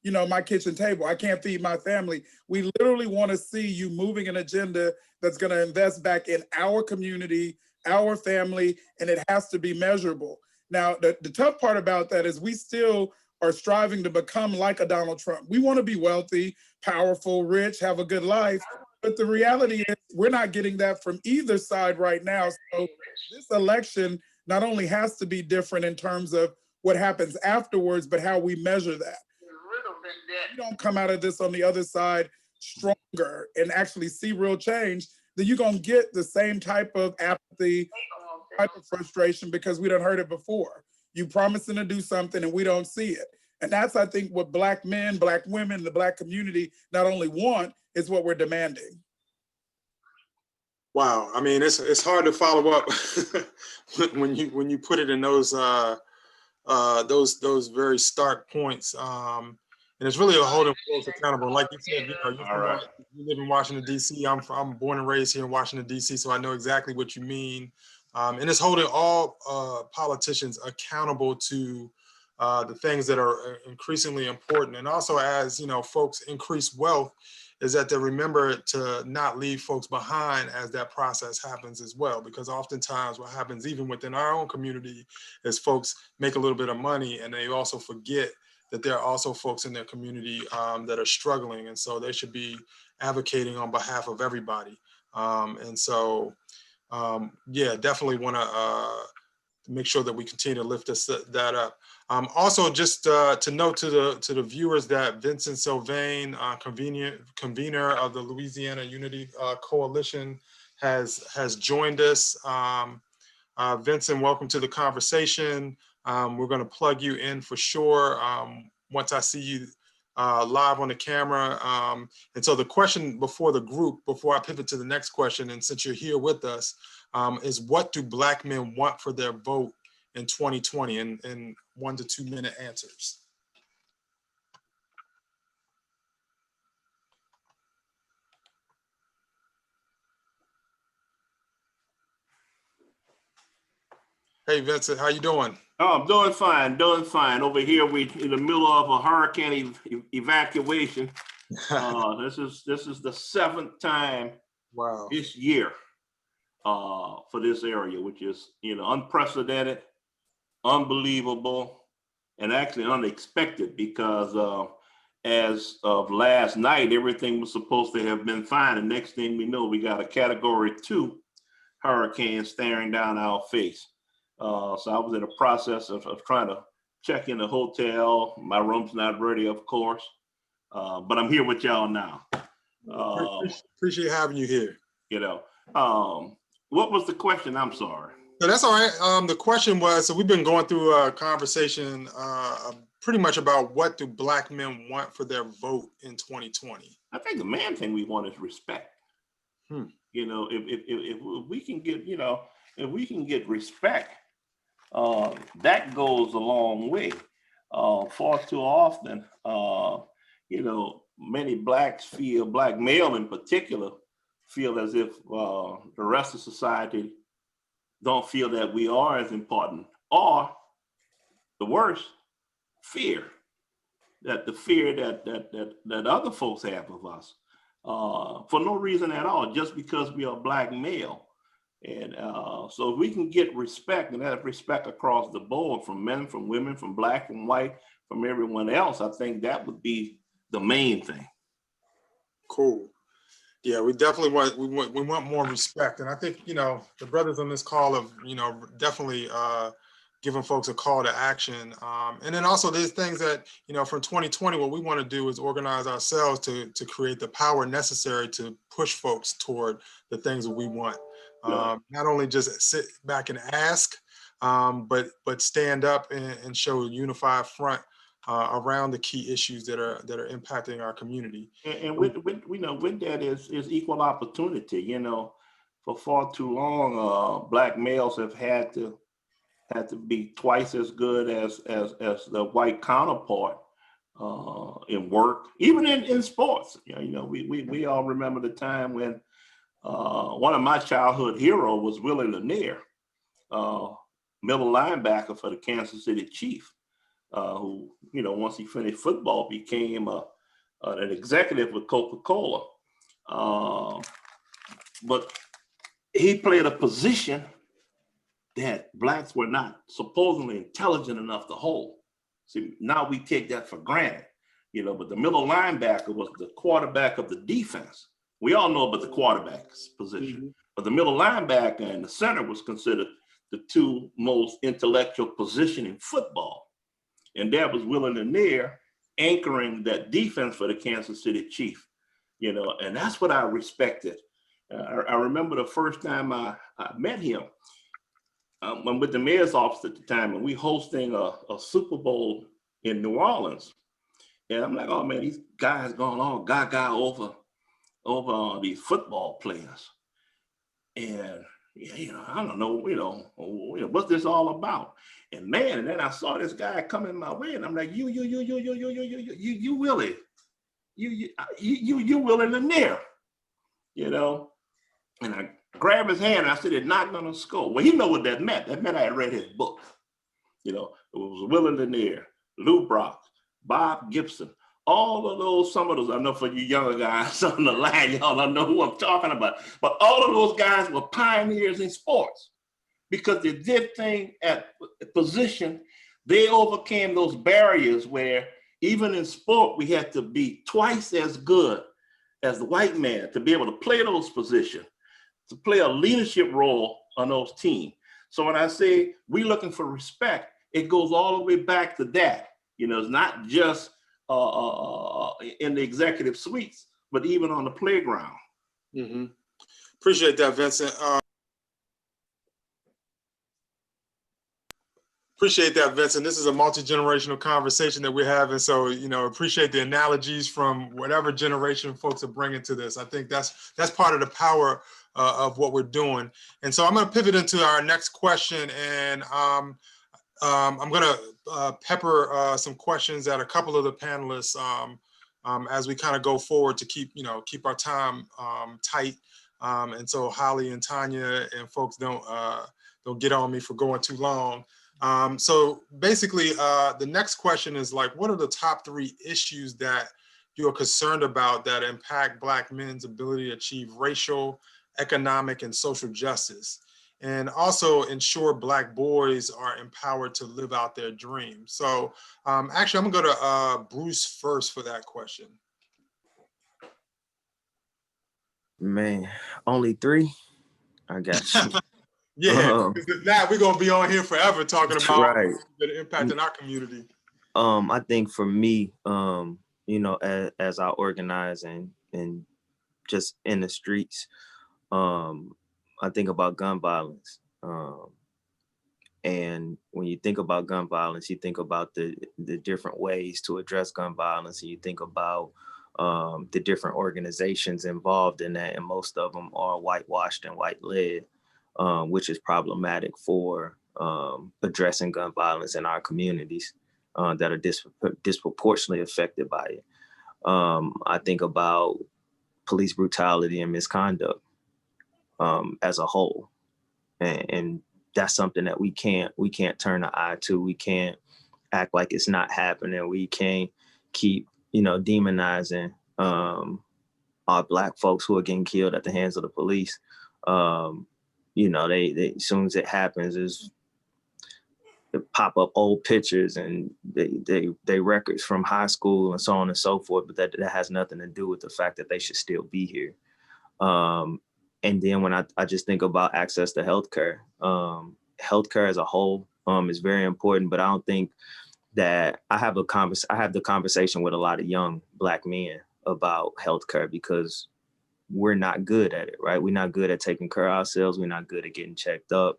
my kitchen table. I can't feed my family. We literally want to see you moving an agenda that's going to invest back in our community, our family, and it has to be measurable. Now, the tough part about that is we still are striving to become like a Donald Trump. We want to be wealthy, powerful, rich, have a good life. But the reality is we're not getting that from either side right now. So this election not only has to be different in terms of what happens afterwards, but how we measure that. If you don't come out of this on the other side stronger and actually see real change, then you're going to get the same type of apathy, type of frustration, because we done heard it before. You promising to do something and we don't see it. And that's, I think, what Black men, Black women, the Black community not only want, is what we're demanding. Wow, I mean, it's hard to follow up when you put it in those very stark points. And it's really a holding folks accountable. Like you said, you live in Washington, D.C. I'm born and raised here in Washington, D.C., so I know exactly what you mean. And it's holding all politicians accountable to the things that are increasingly important. And also, as folks increase wealth, is that they remember to not leave folks behind as that process happens as well. Because oftentimes what happens even within our own community is folks make a little bit of money and they also forget that there are also folks in their community that are struggling. And so they should be advocating on behalf of everybody. And so, yeah, definitely want to make sure that we continue to lift that up. Also, just to note to the viewers that Vincent Sylvain, convener of the Louisiana Unity Coalition, has joined us. Vincent, welcome to the conversation. We're going to plug you in for sure once I see you live on the camera. And so the question before the group, before I pivot to the next question, and since you're here with us, is what do Black men want for their vote in 2020 in 1 to 2 minute answers? Hey, Vincent, how you doing? Oh, I'm doing fine, Over here, we in the middle of a hurricane evacuation. This is the 7th time this year for this area, which is unprecedented, unbelievable, and actually unexpected, because as of last night, everything was supposed to have been fine. And next thing we know, we got a Category 2 hurricane staring down our face. So I was in a process of trying to check in the hotel. My room's not ready, of course, but I'm here with y'all now. Appreciate having you here. What was the question? I'm sorry. No, that's all right. The question was, so we've been going through a conversation pretty much about what do Black men want for their vote in 2020? I think the main thing we want is respect. If we can get, if we can get respect, that goes a long way. Far too often, many Blacks feel, Black male in particular, feel as if the rest of society don't feel that we are as important, or the worst, fear. That the fear that other folks have of us, for no reason at all, just because we are Black male. And so if we can get respect, and that respect across the board, from men, from women, from Black, from white, from everyone else, I think that would be the main thing. Cool. Yeah, we definitely want more respect. And I think, the brothers on this call have, definitely giving folks a call to action. And then also there's things that, from 2020, what we want to do is organize ourselves to create the power necessary to push folks toward the things that we want. Not only just sit back and ask, but stand up and show a unified front around the key issues that are impacting our community. And with that is equal opportunity. For far too long, Black males have had to be twice as good as the white counterpart in work, even in sports. We all remember the time when one of my childhood heroes was Willie Lanier, middle linebacker for the Kansas City Chiefs. who, once he finished football, became an executive with Coca-Cola. But he played a position that Blacks were not supposedly intelligent enough to hold. See, now we take that for granted, but the middle linebacker was the quarterback of the defense. We all know about the quarterback's position, but the middle linebacker and the center was considered the two most intellectual position in football. And that was Willie Lanier anchoring that defense for the Kansas City Chiefs, and that's what I respected. I remember the first time I met him. I'm with the mayor's office at the time, and we hosting a Super Bowl in New Orleans. And I'm like, oh man, these guys going all gaga over these football players. And I don't know, what's this all about? And man, and then I saw this guy coming my way, and I'm like, you Willie, you Willie Lanier, And I grabbed his hand and I said, "It's not gonna score." Well, he know what that meant. That meant I had read his book. It was Willie Lanier, Lou Brock, Bob Gibson, all of those, some of those, I know for you younger guys on the line, y'all don't know who I'm talking about, but all of those guys were pioneers in sports because they did things at position. They overcame those barriers where even in sport, we had to be twice as good as the white man to be able to play those positions, to play a leadership role on those teams. So when I say we looking for respect, it goes all the way back to that. It's not just in the executive suites, but even on the playground. Appreciate that, Vincent. Appreciate that, Vincent. This is a multi-generational conversation that we're having. So, appreciate the analogies from whatever generation folks are bringing to this. I think that's part of the power of what we're doing. And so I'm going to pivot into our next question, and I'm going to pepper some questions at a couple of the panelists as we kind of go forward to keep our time tight. And so Holly and Tanya and folks don't get on me for going too long. So basically, the next question is what are the top 3 issues that you're concerned about that impact Black men's ability to achieve racial, economic, and social justice, and also ensure Black boys are empowered to live out their dreams? So actually, I'm gonna go to Bruce first for that question. Man, only 3? I got you. Yeah, now we're gonna be on here forever talking about the impact in our community. I think for me, as I organize and just in the streets, I think about gun violence. And when you think about gun violence, you think about the different ways to address gun violence, and you think about the different organizations involved in that, and most of them are whitewashed and white-led. Which is problematic for addressing gun violence in our communities that are disproportionately affected by it. I think about police brutality and misconduct as a whole, and that's something that we can't turn an eye to. We can't act like it's not happening. We can't keep demonizing our Black folks who are getting killed at the hands of the police. They as soon as it happens, they pop up old pictures and they records from high school and so on and so forth, but that has nothing to do with the fact that they should still be here. And then when I just think about access to healthcare, healthcare as a whole is very important, but I don't think that I have the conversation with a lot of young Black men about healthcare because we're not good at it, right? We're not good at taking care of ourselves. We're not good at getting checked on.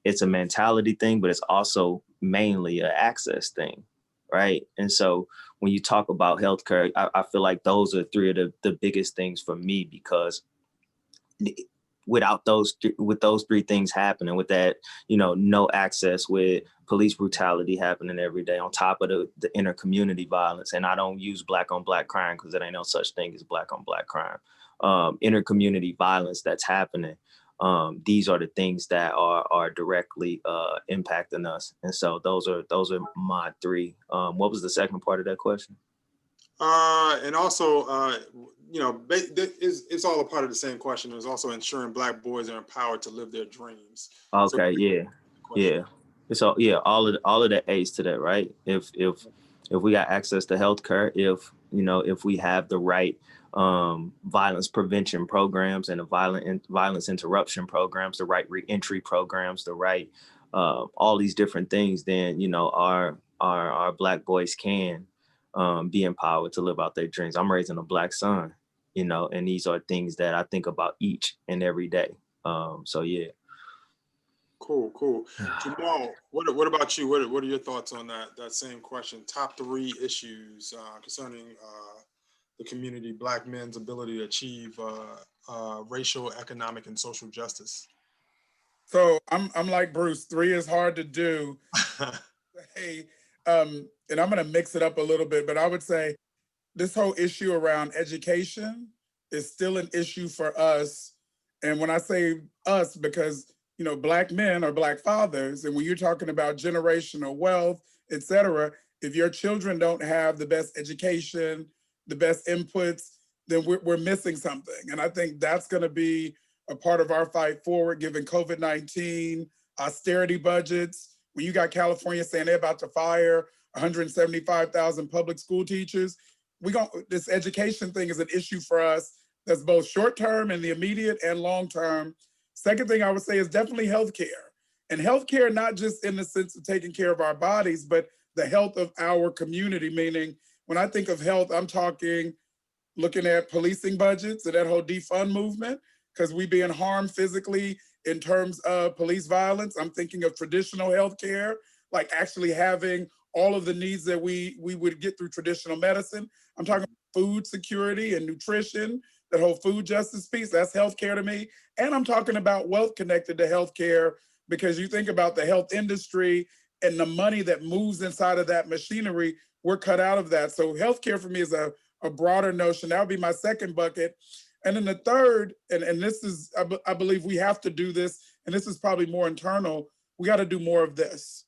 It's a mentality thing, but it's also mainly an access thing, right? And so when you talk about healthcare, I feel like those are 3 of the biggest things for me, because without those 3 things happening, with that, no access, with police brutality happening every day, on top of the inner community violence. And I don't use Black on Black crime because there ain't no such thing as Black on Black crime. Inner community violence that's happening. these are the things that are directly impacting us. And so those are my three. What was the second part of that question? And also, you know, it's all a part of the same question. It's also ensuring Black boys are empowered to live their dreams. Okay, yeah. So yeah, all of the A's to that, right? If we got access to healthcare, if we have the right violence prevention programs and the violence interruption programs, the right reentry programs, the right all these different things, then our Black boys can be empowered to live out their dreams. I'm raising a Black son, and these are things that I think about each and every day. So yeah. Cool. Jamal, what about you? What are your thoughts on that same question? Top 3 issues concerning the community, Black men's ability to achieve racial, economic, and social justice. So I'm like Bruce. 3 is hard to do. Hey, and I'm going to mix it up a little bit, but I would say this whole issue around education is still an issue for us. And when I say us, because Black men are Black fathers, and when you're talking about generational wealth, et cetera, if your children don't have the best education, the best inputs, then we're missing something. And I think that's going to be a part of our fight forward, given COVID-19, austerity budgets. When you got California saying they're about to fire 175,000 public school teachers, this education thing is an issue for us that's both short-term in the immediate and long-term. Second thing I would say is definitely healthcare. And healthcare, not just in the sense of taking care of our bodies, but the health of our community, meaning when I think of health, I'm talking looking at policing budgets and that whole defund movement, because we being harmed physically in terms of police violence. I'm thinking of traditional healthcare, like actually having all of the needs that we would get through traditional medicine. I'm talking about food security and nutrition, that whole food justice piece, that's healthcare to me. And I'm talking about wealth connected to healthcare, because you think about the health industry and the money that moves inside of that machinery, we're cut out of that. So healthcare for me is a broader notion. That would be my second bucket. And then the third, and this is, I believe we have to do this, and this is probably more internal, we got to do more of this.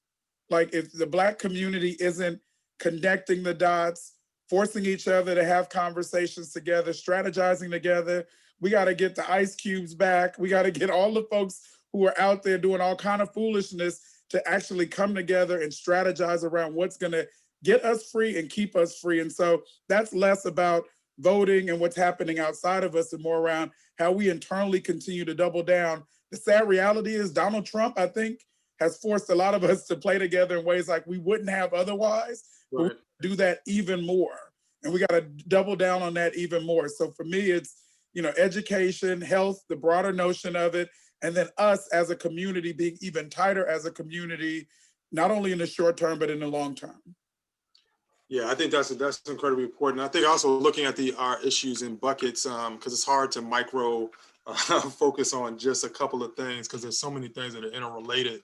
Like if the Black community isn't connecting the dots, forcing each other to have conversations together, strategizing together, we got to get the ice cubes back. We got to get all the folks who are out there doing all kind of foolishness to actually come together and strategize around what's going to get us free and keep us free. And so that's less about voting and what's happening outside of us and more around how we internally continue to double down. The sad reality is Donald Trump, I think, has forced a lot of us to play together in ways like we wouldn't have otherwise. Right. But we do that even more. And we got to double down on that even more. So for me, it's, education, health, the broader notion of it, and then us as a community being even tighter as a community, not only in the short term, but in the long term. Yeah, I think that's incredibly important. I think also looking at our issues in buckets, because it's hard to micro focus on just a couple of things, because there's so many things that are interrelated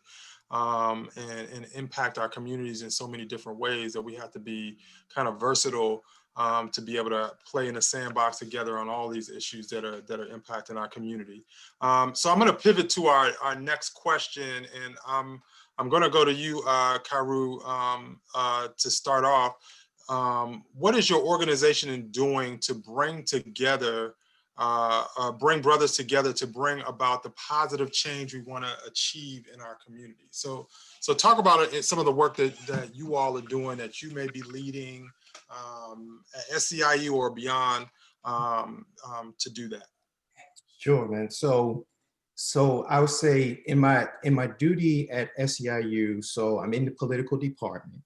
and impact our communities in so many different ways that we have to be kind of versatile to be able to play in a sandbox together on all these issues that are impacting our community. So I'm going to pivot to our next question, and I'm going to go to you, Karu, to start off. What is your organization doing to bring brothers together to bring about the positive change we want to achieve in our community? So talk about it, some of the work that you all are doing, that you may be leading at SEIU or beyond to do that. Sure, man. So I would say in my duty at SEIU, so I'm in the political department,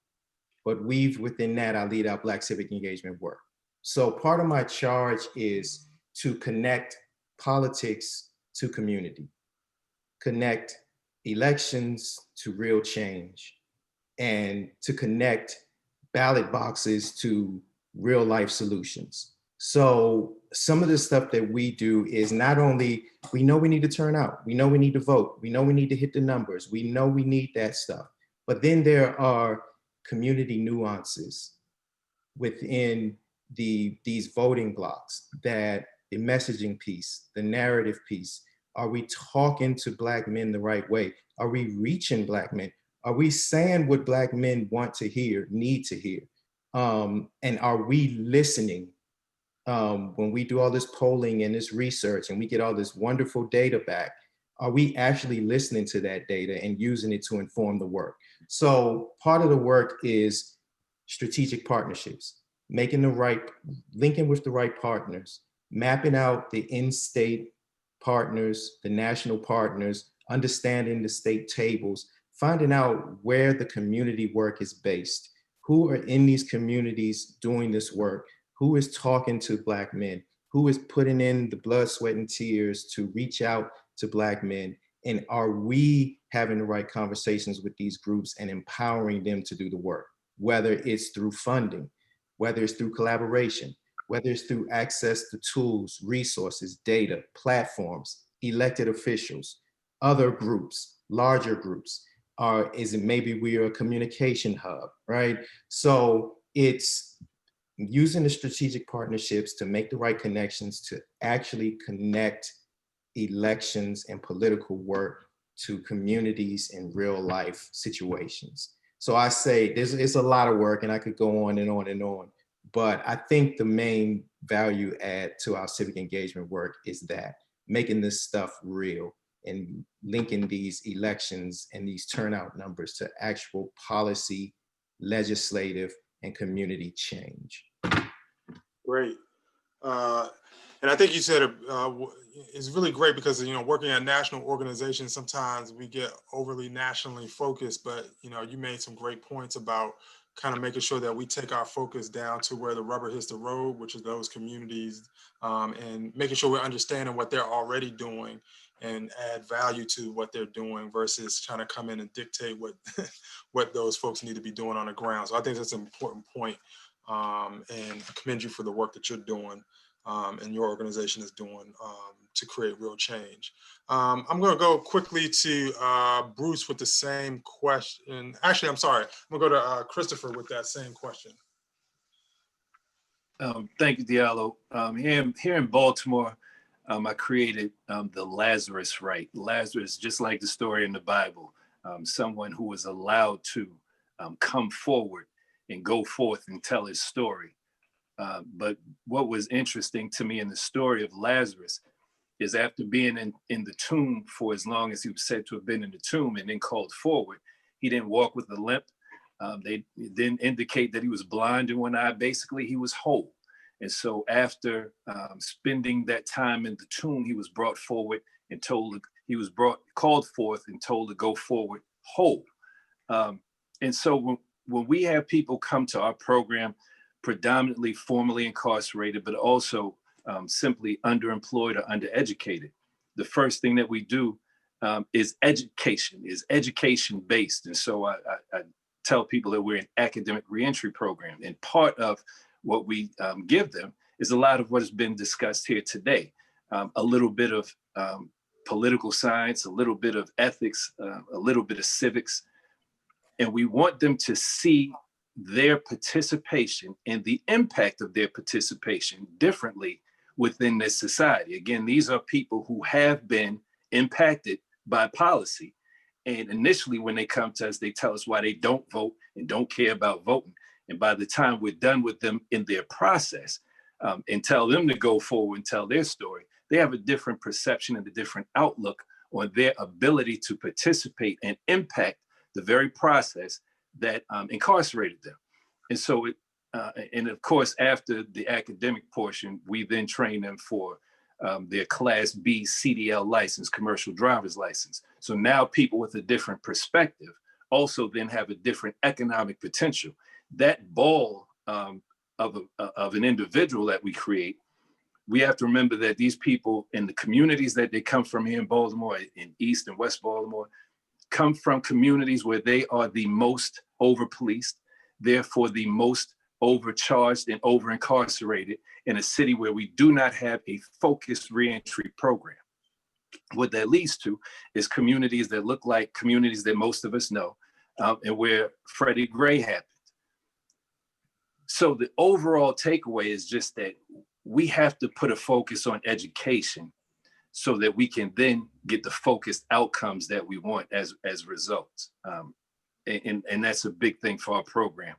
but within that, I lead our Black civic engagement work. So part of my charge is to connect politics to community, connect elections to real change, and to connect ballot boxes to real life solutions. So some of the stuff that we do is not only, we know we need to turn out, we know we need to vote, we know we need to hit the numbers, we know we need that stuff, but then there are community nuances within these voting blocks, that the messaging piece, the narrative piece, Are we talking to Black men the right way? Are we reaching Black men? Are we saying what Black men want to hear, need to hear? And are we listening? When we do all this polling and this research and we get all this wonderful data back, are we actually listening to that data and using it to inform the work? So part of the work is strategic partnerships, linking with the right partners, mapping out the in-state partners, the national partners, understanding the state tables, finding out where the community work is based, who are in these communities doing this work, who is talking to Black men, who is putting in the blood, sweat, and tears to reach out to Black men, and are we having the right conversations with these groups and empowering them to do the work, whether it's through funding, whether it's through collaboration, whether it's through access to tools, resources, data, platforms, elected officials, other groups, larger groups, or is it maybe we are a communication hub, right? So it's using the strategic partnerships to make the right connections to actually connect elections and political work to communities in real life situations. So I say it's a lot of work, and I could go on and on and on, but I think the main value add to our civic engagement work is that making this stuff real and linking these elections and these turnout numbers to actual policy, legislative, and community change. Great. And I think you said it's really great because, you know, working at national organizations, sometimes we get overly nationally focused, but, you know, you made some great points about kind of making sure that we take our focus down to where the rubber hits the road, which is those communities, and making sure we're understanding what they're already doing and add value to what they're doing versus trying to come in and dictate what what those folks need to be doing on the ground. So I think that's an important point, and I commend you for the work that you're doing and your organization is doing to create real change. I'm going to go quickly to Bruce with the same question. Actually, I'm sorry. I'm going to go to Christopher with that same question. Thank you, Diallo. Here in Baltimore, I created the Lazarus Rite. Lazarus, just like the story in the Bible, someone who was allowed to come forward and go forth and tell his story. But what was interesting to me in the story of Lazarus is after being in the tomb for as long as he was said to have been in the tomb and then called forward, he didn't walk with a limp. They didn't indicate that he was blind in one eye. Basically, he was whole. And so after spending that time in the tomb, he was brought forward and called forth and told to go forward whole. And so when we have people come to our program, predominantly formerly incarcerated, but also simply underemployed or undereducated, the first thing that we do is education based. And so I tell people that we're an academic reentry program. And part of what we give them is a lot of what has been discussed here today. A little bit of political science, a little bit of ethics, a little bit of civics. And we want them to see their participation and the impact of their participation differently within this society. Again, these are people who have been impacted by policy. And initially when they come to us, they tell us why they don't vote and don't care about voting. And by the time we're done with them in their process and tell them to go forward and tell their story, they have a different perception and a different outlook on their ability to participate and impact the very process that incarcerated them. And so, and of course, after the academic portion, we then train them for their Class B CDL license, commercial driver's license. So now people with a different perspective also then have a different economic potential. That ball of an individual that we create, we have to remember that these people in the communities that they come from here in Baltimore, in East and West Baltimore, come from communities where they are the most over-policed, therefore the most overcharged and over-incarcerated in a city where we do not have a focused reentry program. What that leads to is communities that look like communities that most of us know, and where Freddie Gray happened. So the overall takeaway is just that we have to put a focus on education so that we can then get the focused outcomes that we want as results. And that's a big thing for our program.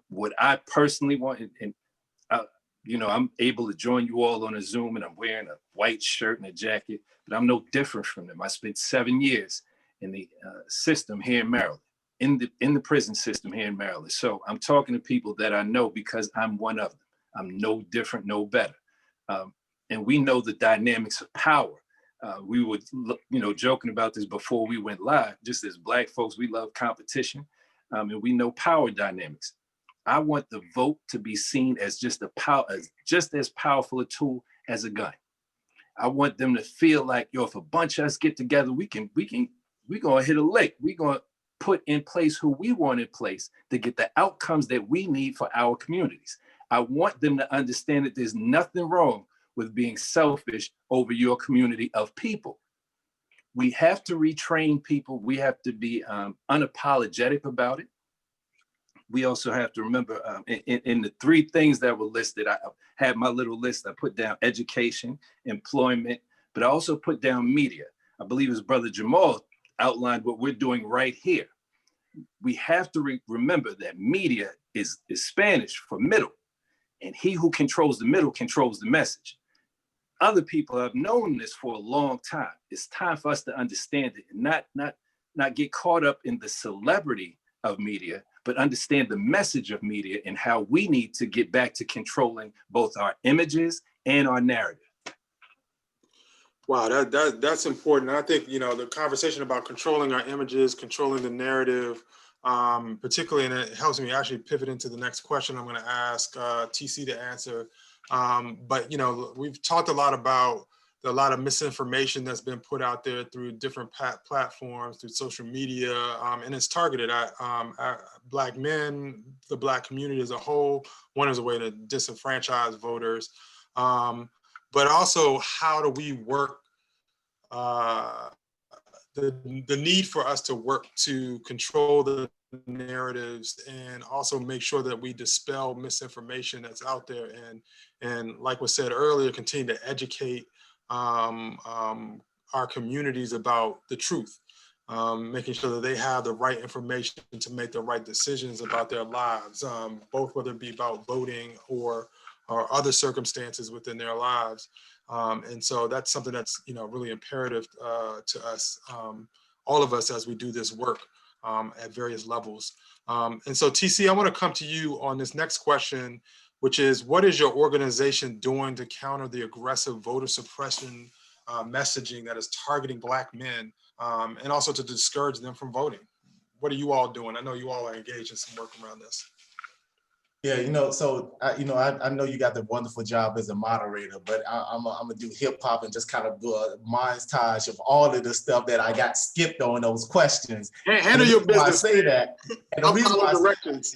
What I personally want, you know, I'm able to join you all on a Zoom and I'm wearing a white shirt and a jacket, but I'm no different from them. I spent 7 years in the system here in Maryland, in the prison system here in Maryland. So I'm talking to people that I know because I'm one of them. I'm no different, no better. And we know the dynamics of power. We were, you know, joking about this before we went live. Just as Black folks, we love competition, and we know power dynamics. I want the vote to be seen as just as powerful a tool as a gun. I want them to feel like, yo, if a bunch of us get together, we're gonna hit a lick. We're gonna put in place who we want in place to get the outcomes that we need for our communities. I want them to understand that there's nothing wrong with being selfish over your community of people. We have to retrain people. We have to be unapologetic about it. We also have to remember in the 3 things that were listed, I had my little list. I put down education, employment, but I also put down media. I believe his brother Jamal outlined what we're doing right here. We have to remember that media is Spanish for middle, and he who controls the middle controls the message. Other people have known this for a long time. It's time for us to understand it and not get caught up in the celebrity of media, but understand the message of media and how we need to get back to controlling both our images and our narrative. Wow, that's important. I think, you know, the conversation about controlling our images, controlling the narrative, particularly, and it helps me actually pivot into the next question I'm going to ask TC to answer. But, you know, we've talked a lot about a lot of misinformation that's been put out there through different platforms, through social media, and it's targeted at Black men, the Black community as a whole. One is a way to disenfranchise voters, but also how do we work, the need for us to work to control the narratives and also make sure that we dispel misinformation that's out there, and like was said earlier, continue to educate our communities about the truth, making sure that they have the right information to make the right decisions about their lives, both whether it be about voting or other circumstances within their lives. And so that's something that's, you know, really imperative to us, all of us, as we do this work at various levels. And so TC, I want to come to you on this next question, which is, what is your organization doing to counter the aggressive voter suppression messaging that is targeting Black men, and also to discourage them from voting? What are you all doing? I know you all are engaged in some work around this. Yeah, you know, so I know you got the wonderful job as a moderator, but I'm gonna do hip hop and just kind of do a montage of all of the stuff that I got skipped on those questions. Handle your business. I say that, and the reason why directions.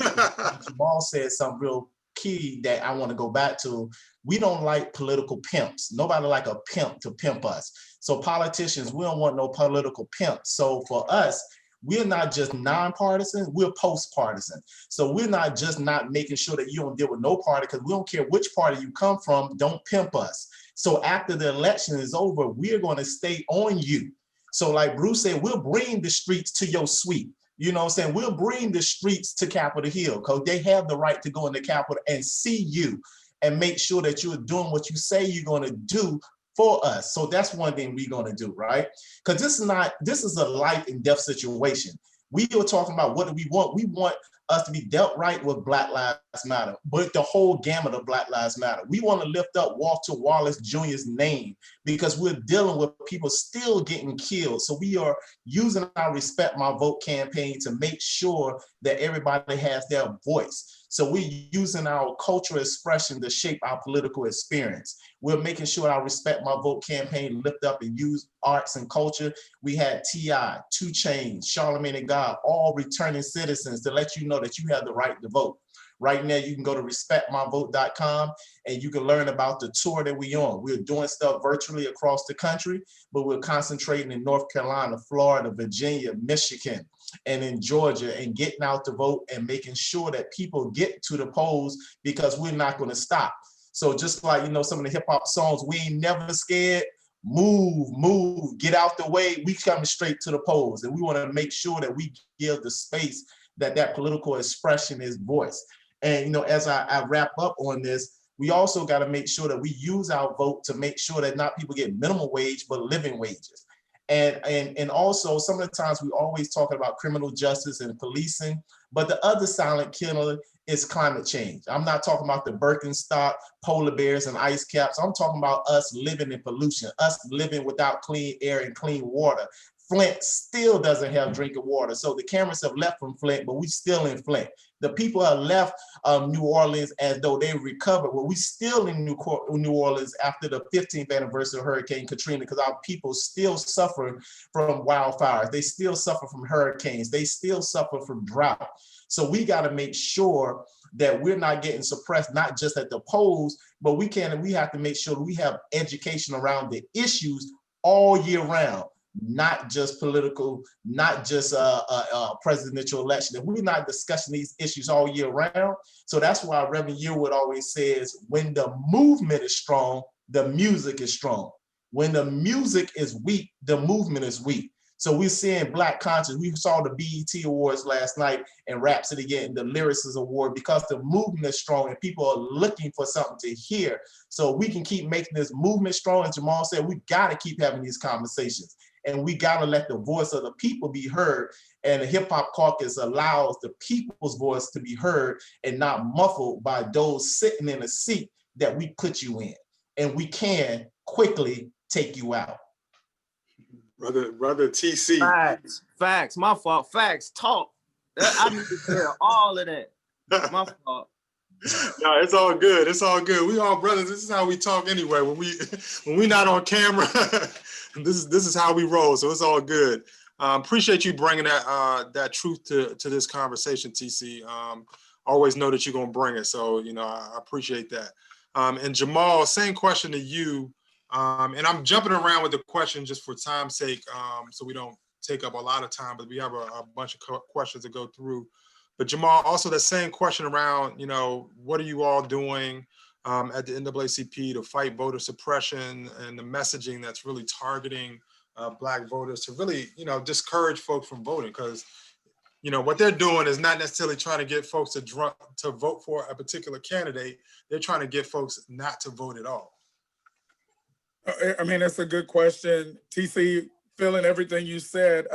Jamal said something real key that I want to go back to. We don't like political pimps. Nobody like a pimp to pimp us. So politicians, we don't want no political pimp. So for us, we're not just nonpartisan, we're post-partisan. So we're not just not making sure that you don't deal with no party, because we don't care which party you come from, don't pimp us. So after the election is over, we're going to stay on you. So like Bruce said, we'll bring the streets to your suite. You know what I'm saying? We'll bring the streets to Capitol Hill, because they have the right to go in the Capitol and see you and make sure that you're doing what you say you're going to do for us. So that's one thing we're going to do, right? Because this is a life and death situation. We were talking about, what do we want? We want us to be dealt right with Black Lives Matter, but the whole gamut of Black Lives Matter. We want to lift up Walter Wallace Jr.'s name, because we're dealing with people still getting killed. So we are using our Respect My Vote campaign to make sure that everybody has their voice. So we're using our cultural expression to shape our political experience. We're making sure our Respect My Vote campaign lift up and use arts and culture. We had T.I., 2 Chainz, Charlamagne and God, all returning citizens to let you know that you have the right to vote. Right now, you can go to respectmyvote.com and you can learn about the tour that we're on. We're doing stuff virtually across the country, but we're concentrating in North Carolina, Florida, Virginia, Michigan, and in Georgia, and getting out to vote and making sure that people get to the polls, because we're not going to stop. So just like, you know, some of the hip hop songs, we ain't never scared, move, get out the way. We coming straight to the polls, and we want to make sure that we give the space that political expression is voiced. And, you know, as I wrap up on this, we also got to make sure that we use our vote to make sure that not people get minimum wage, but living wages. And also some of the times we always talking about criminal justice and policing, but the other silent killer is climate change. I'm not talking about the Birkenstock, polar bears and ice caps. I'm talking about us living in pollution, us living without clean air and clean water. Flint still doesn't have drinking water. So the cameras have left from Flint, but we still in Flint. The people have left New Orleans as though they recovered. Well, we still in New Orleans after the 15th anniversary of Hurricane Katrina, because our people still suffer from wildfires. They still suffer from hurricanes. They still suffer from drought. So we got to make sure that we're not getting suppressed, not just at the polls, but we have to make sure that we have education around the issues all year round. Not just political, not just a presidential election. If we're not discussing these issues all year round, so that's why Reverend Yearwood always says, when the movement is strong, the music is strong. When the music is weak, the movement is weak. So we're seeing Black conscience. We saw the BET Awards last night and Rhapsody getting the Lyricist Award because the movement is strong and people are looking for something to hear. So we can keep making this movement strong. As Jamal said, we got to keep having these conversations. And we got to let the voice of the people be heard. And the Hip Hop Caucus allows the people's voice to be heard and not muffled by those sitting in a seat that we put you in. And we can quickly take you out. Brother TC. Facts, my fault. Facts, talk. I need to hear all of that. My fault. No, it's all good. It's all good. We all brothers. This is how we talk anyway. When we not on camera, this is how we roll. So it's all good. Appreciate you bringing that truth to this conversation, TC. Always know that you're gonna bring it. So you know I appreciate that. And Jamal, same question to you. And I'm jumping around with the question just for time's sake, so we don't take up a lot of time. But we have a bunch of questions to go through. But Jamal, also the same question around, you know, what are you all doing at the NCBCP to fight voter suppression and the messaging that's really targeting Black voters to really, you know, discourage folks from voting? Because, you know, what they're doing is not necessarily trying to get folks to vote for a particular candidate. They're trying to get folks not to vote at all. I mean, that's a good question. TC, feeling everything you said.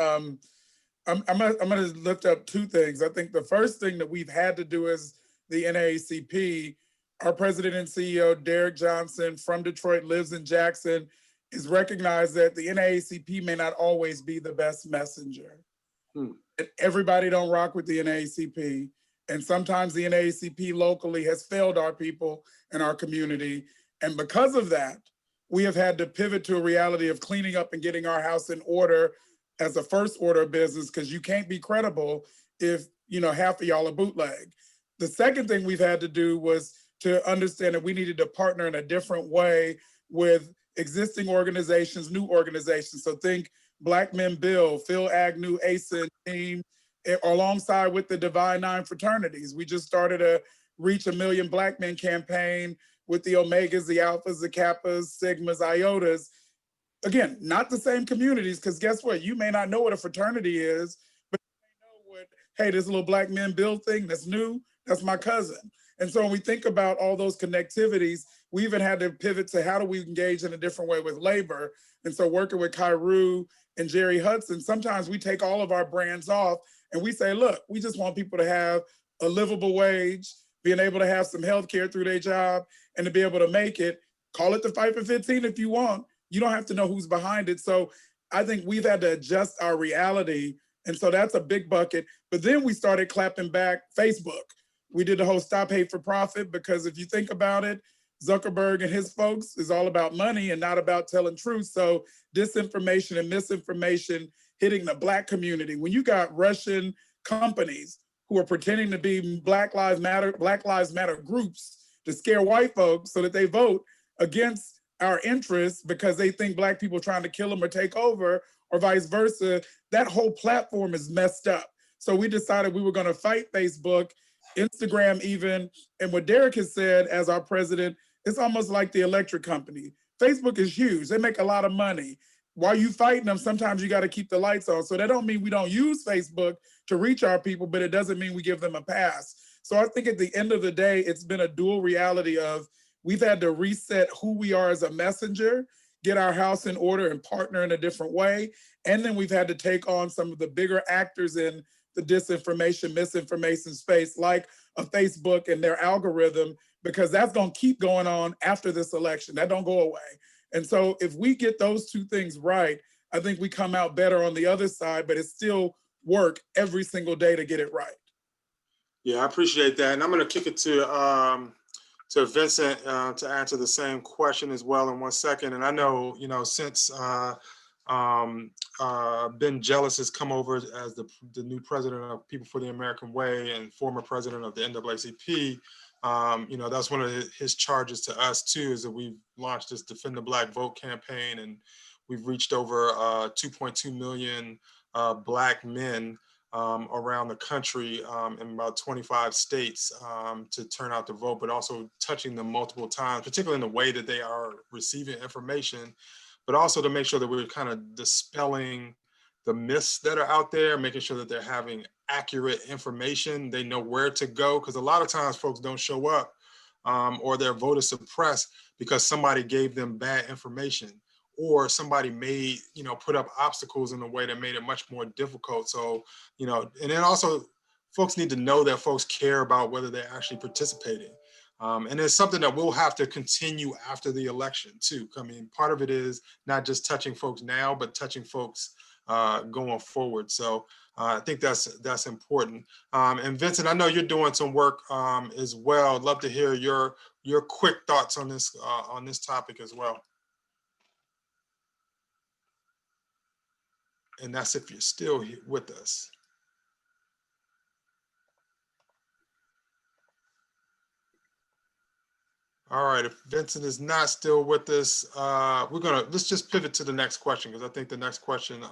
I'm going to lift up two things. I think the first thing that we've had to do as the NAACP, our president and CEO, Derek Johnson from Detroit, lives in Jackson, is recognize that the NAACP may not always be the best messenger. Everybody don't rock with the NAACP. And sometimes the NAACP locally has failed our people and our community. And because of that, we have had to pivot to a reality of cleaning up and getting our house in order as a first order of business, because you can't be credible if, you know, half of y'all are bootleg. The second thing we've had to do was to understand that we needed to partner in a different way with existing organizations, new organizations. So think Black Men Build, Phil Agnew, ACEN team, alongside with the Divine Nine fraternities. We just started a Reach 1 Million Black Men campaign with the Omegas, the Alphas, the Kappas, Sigmas, Iotas. Again, not the same communities, because guess what? You may not know what a fraternity is, but you may know what, hey, this little Black Men Build thing that's new, that's my cousin. And so when we think about all those connectivities, we even had to pivot to how do we engage in a different way with labor. And so working with Kairu and Jerry Hudson, sometimes we take all of our brands off and we say, look, we just want people to have a livable wage, being able to have some health care through their job, and to be able to make it. Call it the Fight for 15 if you want. You don't have to know who's behind it. So I think we've had to adjust our reality. And so that's a big bucket. But then we started clapping back Facebook. We did the whole Stop Hate for Profit, because if you think about it, Zuckerberg and his folks is all about money and not about telling truth. So disinformation and misinformation hitting the Black community. When you got Russian companies who are pretending to be Black Lives Matter groups to scare white folks so that they vote against our interests because they think Black people are trying to kill them or take over, or vice versa, that whole platform is messed up. So we decided we were going to fight Facebook, Instagram even. And what Derek has said as our president, it's almost like the electric company. Facebook is huge. They make a lot of money. While you fighting them, sometimes you got to keep the lights on. So that don't mean we don't use Facebook to reach our people, but it doesn't mean we give them a pass. So I think at the end of the day, it's been a dual reality of we've had to reset who we are as a messenger, get our house in order and partner in a different way. And then we've had to take on some of the bigger actors in the disinformation, misinformation space, like a Facebook and their algorithm, because that's going to keep going on after this election. That don't go away. And so if we get those two things right, I think we come out better on the other side, but it's still work every single day to get it right. Yeah, I appreciate that. And I'm going to kick it to Vincent to answer the same question as well in 1 second. And I know, since Ben Jealous has come over as the new president of People for the American Way and former president of the NCBCP, that's one of his charges to us too, is that we've launched this Defend the Black Vote campaign, and we've reached over 2.2 million Black men around the country in about 25 states to turn out to vote, but also touching them multiple times, particularly in the way that they are receiving information, but also to make sure that we're kind of dispelling the myths that are out there, making sure that they're having accurate information, they know where to go, because a lot of times folks don't show up or their vote is suppressed because somebody gave them bad information, or somebody made, put up obstacles in a way that made it much more difficult. So, and then also folks need to know that folks care about whether they're actually participating. And it's something that we'll have to continue after the election too. I mean, part of it is not just touching folks now, but touching folks going forward. So I think that's important. And Vincent, I know you're doing some work as well. I'd love to hear your quick thoughts on this topic as well. And that's if you're still here with us. All right, if Vincent is not still with us, let's just pivot to the next question, because I think the next question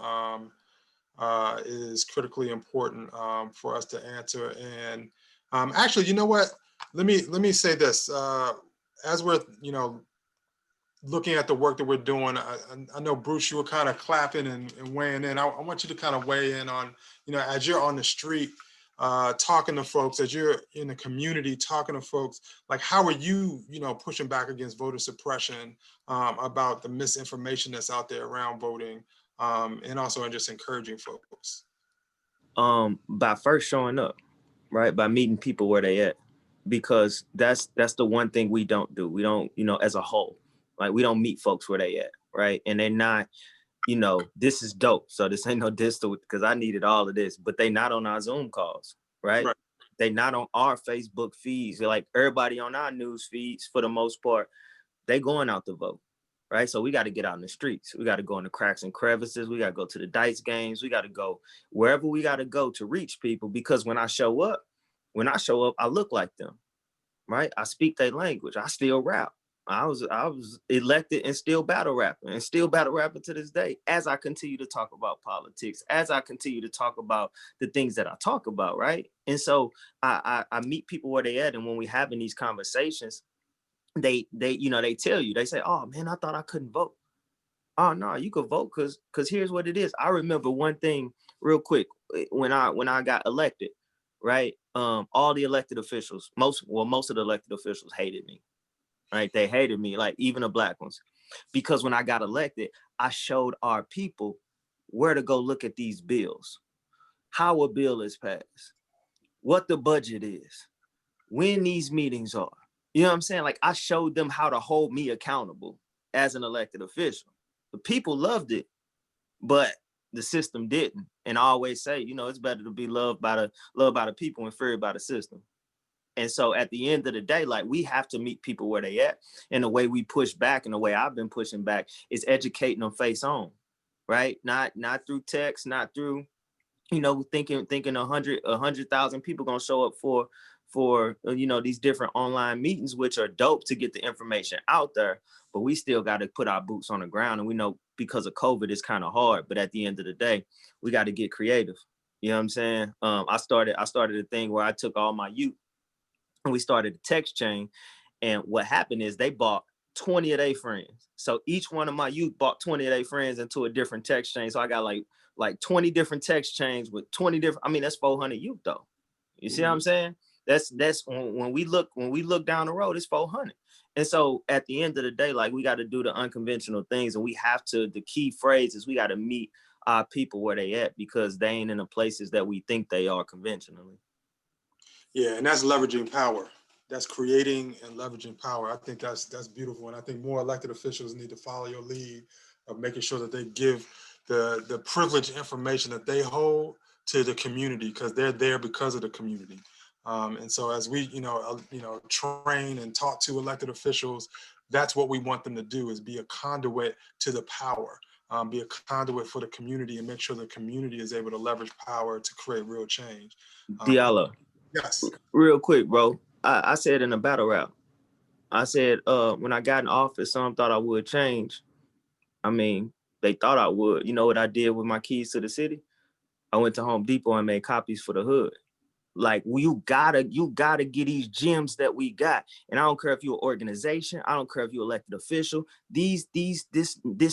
is critically important for us to answer. And actually, you know what? Let me say this. As we're, looking at the work that we're doing, I know, Bruce, you were kind of clapping and weighing in. I want you to kind of weigh in on, as you're on the street, talking to folks, as you're in the community, talking to folks, like, how are you, pushing back against voter suppression, about the misinformation that's out there around voting, and also just encouraging folks? By first showing up, right? By meeting people where they at, because that's the one thing we don't do. We don't, as a whole, like, we don't meet folks where they at, right? And they're not, this is dope. So this ain't no diss to it, because I needed all of this, but they not on our Zoom calls, right? They not on our Facebook feeds. They're like, everybody on our news feeds, for the most part, they going out to vote, right? So we got to get out in the streets. We got to go in the cracks and crevices. We got to go to the dice games. We got to go wherever we got to go to reach people, because when I show up, I look like them, right? I speak their language. I still rap. I was elected and still battle rapping to this day, as I continue to talk about politics, as I continue to talk about the things that I talk about, right? And so I meet people where they at, and when we having these conversations, they tell you, they say, oh man, I thought I couldn't vote. Oh no, you could vote, because here's what it is. I remember one thing real quick when I got elected, right? All the elected officials, most of the elected officials hated me. Right? They hated me, like even the Black ones, because when I got elected, I showed our people where to go look at these bills, how a bill is passed, what the budget is, when these meetings are. You know what I'm saying? Like, I showed them how to hold me accountable as an elected official. The people loved it, but the system didn't. And I always say, it's better to be loved by the people and feared by the system. And so at the end of the day, like, we have to meet people where they at. And the way we push back, and the way I've been pushing back, is educating them face on, right? Not through text, not through, thinking 100,000 people gonna show up for these different online meetings, which are dope to get the information out there. But we still got to put our boots on the ground. And we know because of COVID, it's kind of hard. But at the end of the day, we got to get creative. You know what I'm saying? I started a thing where I took all my youth, and we started a text chain. And what happened is they bought 20 of their friends. So each one of my youth bought 20 of their friends into a different text chain. So I got like 20 different text chains with 20 different, I mean, that's 400 youth though. You see what I'm saying? That's when we look down the road, it's 400. And so at the end of the day, like, we got to do the unconventional things, and we have to, the key phrase is we got to meet our people where they at, because they ain't in the places that we think they are conventionally. Yeah, and that's leveraging power. That's creating and leveraging power. I think that's beautiful. And I think more elected officials need to follow your lead of making sure that they give the privileged information that they hold to the community, because they're there because of the community. And so as we, train and talk to elected officials, that's what we want them to do, is be a conduit to the power, be a conduit for the community, and make sure the community is able to leverage power to create real change. Diallo. Yes. Real quick, bro. I said in a battle rap, I said, when I got in office, some thought I would change. I mean, they thought I would. You know what I did with my keys to the city? I went to Home Depot and made copies for the hood. Like, you gotta get these gems that we got. And I don't care if you're an organization, I don't care if you're elected official, this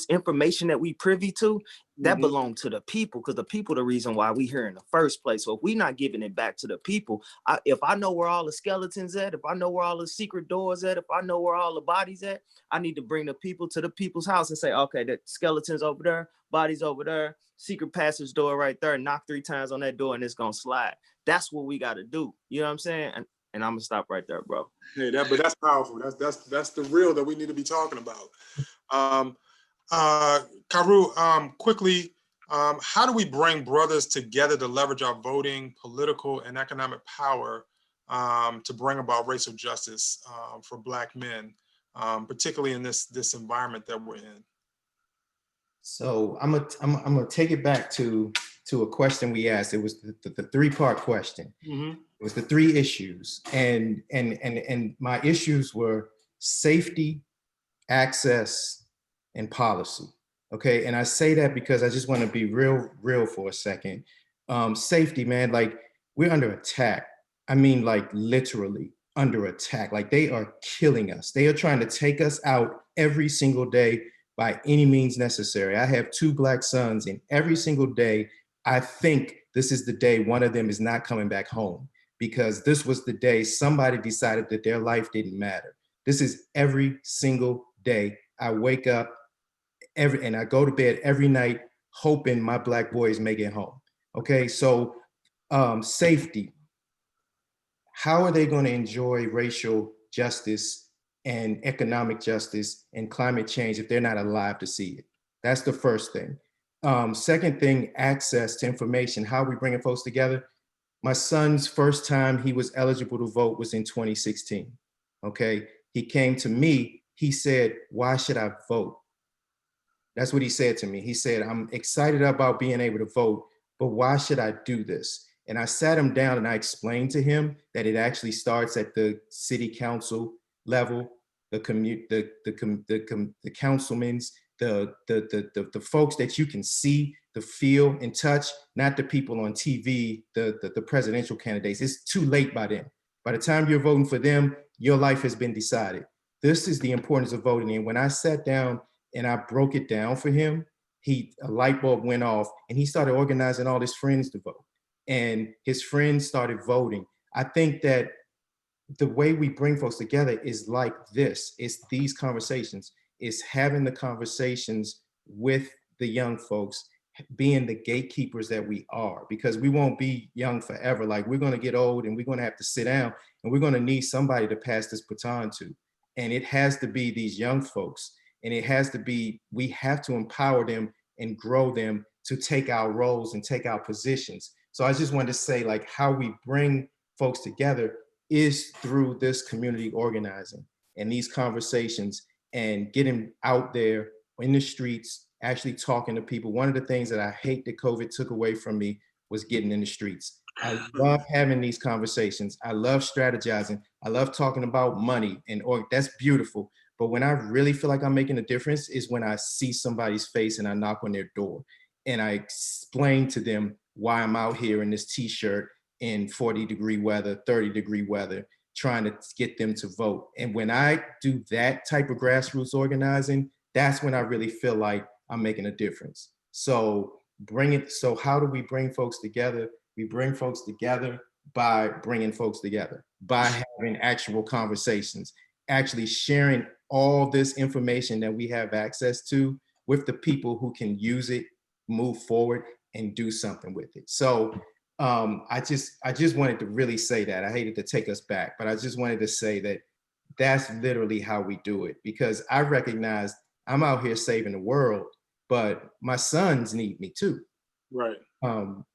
information that we privy to, that belongs to the people, because the people the reason why we here in the first place. So if we not giving it back to the people, if I know where all the skeletons at, if I know where all the secret doors at, if I know where all the bodies at, I need to bring the people to the people's house and say, okay, the skeletons over there, bodies over there, secret passage door right there, knock 3 times on that door and it's gonna slide. That's what we got to do. You know what I'm saying? And I'm gonna stop right there, bro. Hey, but that's powerful. That's the real that we need to be talking about. Karu, quickly, how do we bring brothers together to leverage our voting, political, and economic power to bring about racial justice for Black men, particularly in this environment that we're in? So I'm gonna take it back to a question we asked. It was the 3-part question. It was the 3 issues, and my issues were safety, access, and policy. Okay, and I say that because I just want to be real for a second. Safety, man, like, we're under attack. I mean, like, literally under attack. Like, they are killing us. They are trying to take us out every single day by any means necessary. I have 2 Black sons, and every single day, I think this is the day one of them is not coming back home, because this was the day somebody decided that their life didn't matter. This is every single day. I wake up and I go to bed every night hoping my Black boys make it home. Okay, so safety. How are they going to enjoy racial justice and economic justice and climate change if they're not alive to see it? That's the first thing. Second thing, access to information. How are we bringing folks together? My son's first time he was eligible to vote was in 2016. Okay, he came to me, he said, why should I vote? That's what he said to me. He said, I'm excited about being able to vote, but why should I do this? And I sat him down and I explained to him that it actually starts at the city council level, the councilmen's, the folks that you can see, the feel and touch, not the people on TV, the presidential candidates. It's too late by then. By the time you're voting for them, your life has been decided. This is the importance of voting. And when I sat down and I broke it down for him, a light bulb went off and he started organizing all his friends to vote. And his friends started voting. I think that the way we bring folks together is like this. It's these conversations. It's having the conversations with the young folks, being the gatekeepers that we are, because we won't be young forever. Like, we're going to get old and we're going to have to sit down and we're going to need somebody to pass this baton to. And it has to be these young folks. And it has to be, we have to empower them and grow them to take our roles and take our positions. So I just wanted to say, like, how we bring folks together is through this community organizing and these conversations and getting out there in the streets, actually talking to people. One of the things that I hate that COVID took away from me was getting in the streets. I love having these conversations. I love strategizing. I love talking about money that's beautiful. But when I really feel like I'm making a difference is when I see somebody's face and I knock on their door and I explain to them why I'm out here in this t-shirt in 40-degree weather, 30-degree weather, trying to get them to vote. And when I do that type of grassroots organizing, that's when I really feel like I'm making a difference. So how do we bring folks together? We bring folks together by bringing folks together, by having actual conversations, actually sharing all this information that we have access to with the people who can use it, move forward, and do something with it. So I just wanted to really say that. I hated to take us back, but I just wanted to say that that's literally how we do it, because I recognize I'm out here saving the world, but my sons need me too. Right.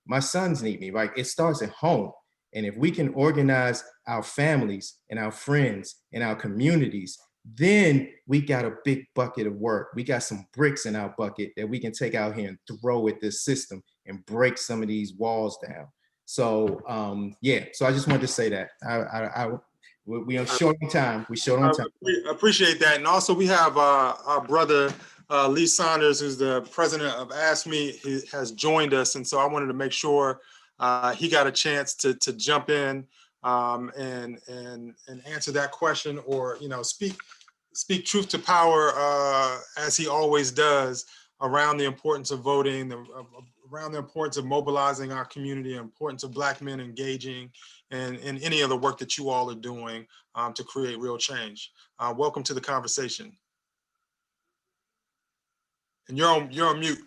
My sons need me, right? It starts at home. And if we can organize our families and our friends and our communities, then we got a big bucket of work. We got some bricks in our bucket that we can take out here and throw at this system and break some of these walls down. So yeah, so I just wanted to say that. We are short on time. We short on time. I appreciate that. And also we have our brother, Lee Saunders, who's the president of ASME. He has joined us. And so I wanted to make sure he got a chance to jump in and answer that question, or, you know, speak truth to power as he always does around the importance of voting, around the importance of mobilizing our community, the importance of Black men engaging, and any other work that you all are doing to create real change. Welcome to the conversation. And you're on mute.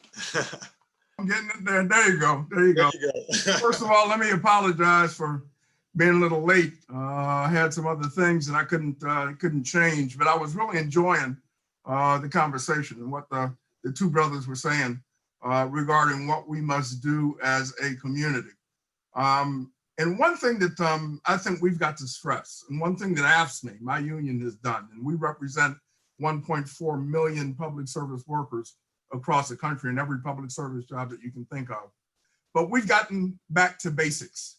I'm getting it there. There you go. There you go. First of all, let me apologize for being a little late. I had some other things that I couldn't change, but I was really enjoying the conversation and what the two brothers were saying regarding what we must do as a community. And one thing that I think we've got to stress, and one thing that AFSCME, my union, has done, and we represent 1.4 million public service workers across the country in every public service job that you can think of. But we've gotten back to basics.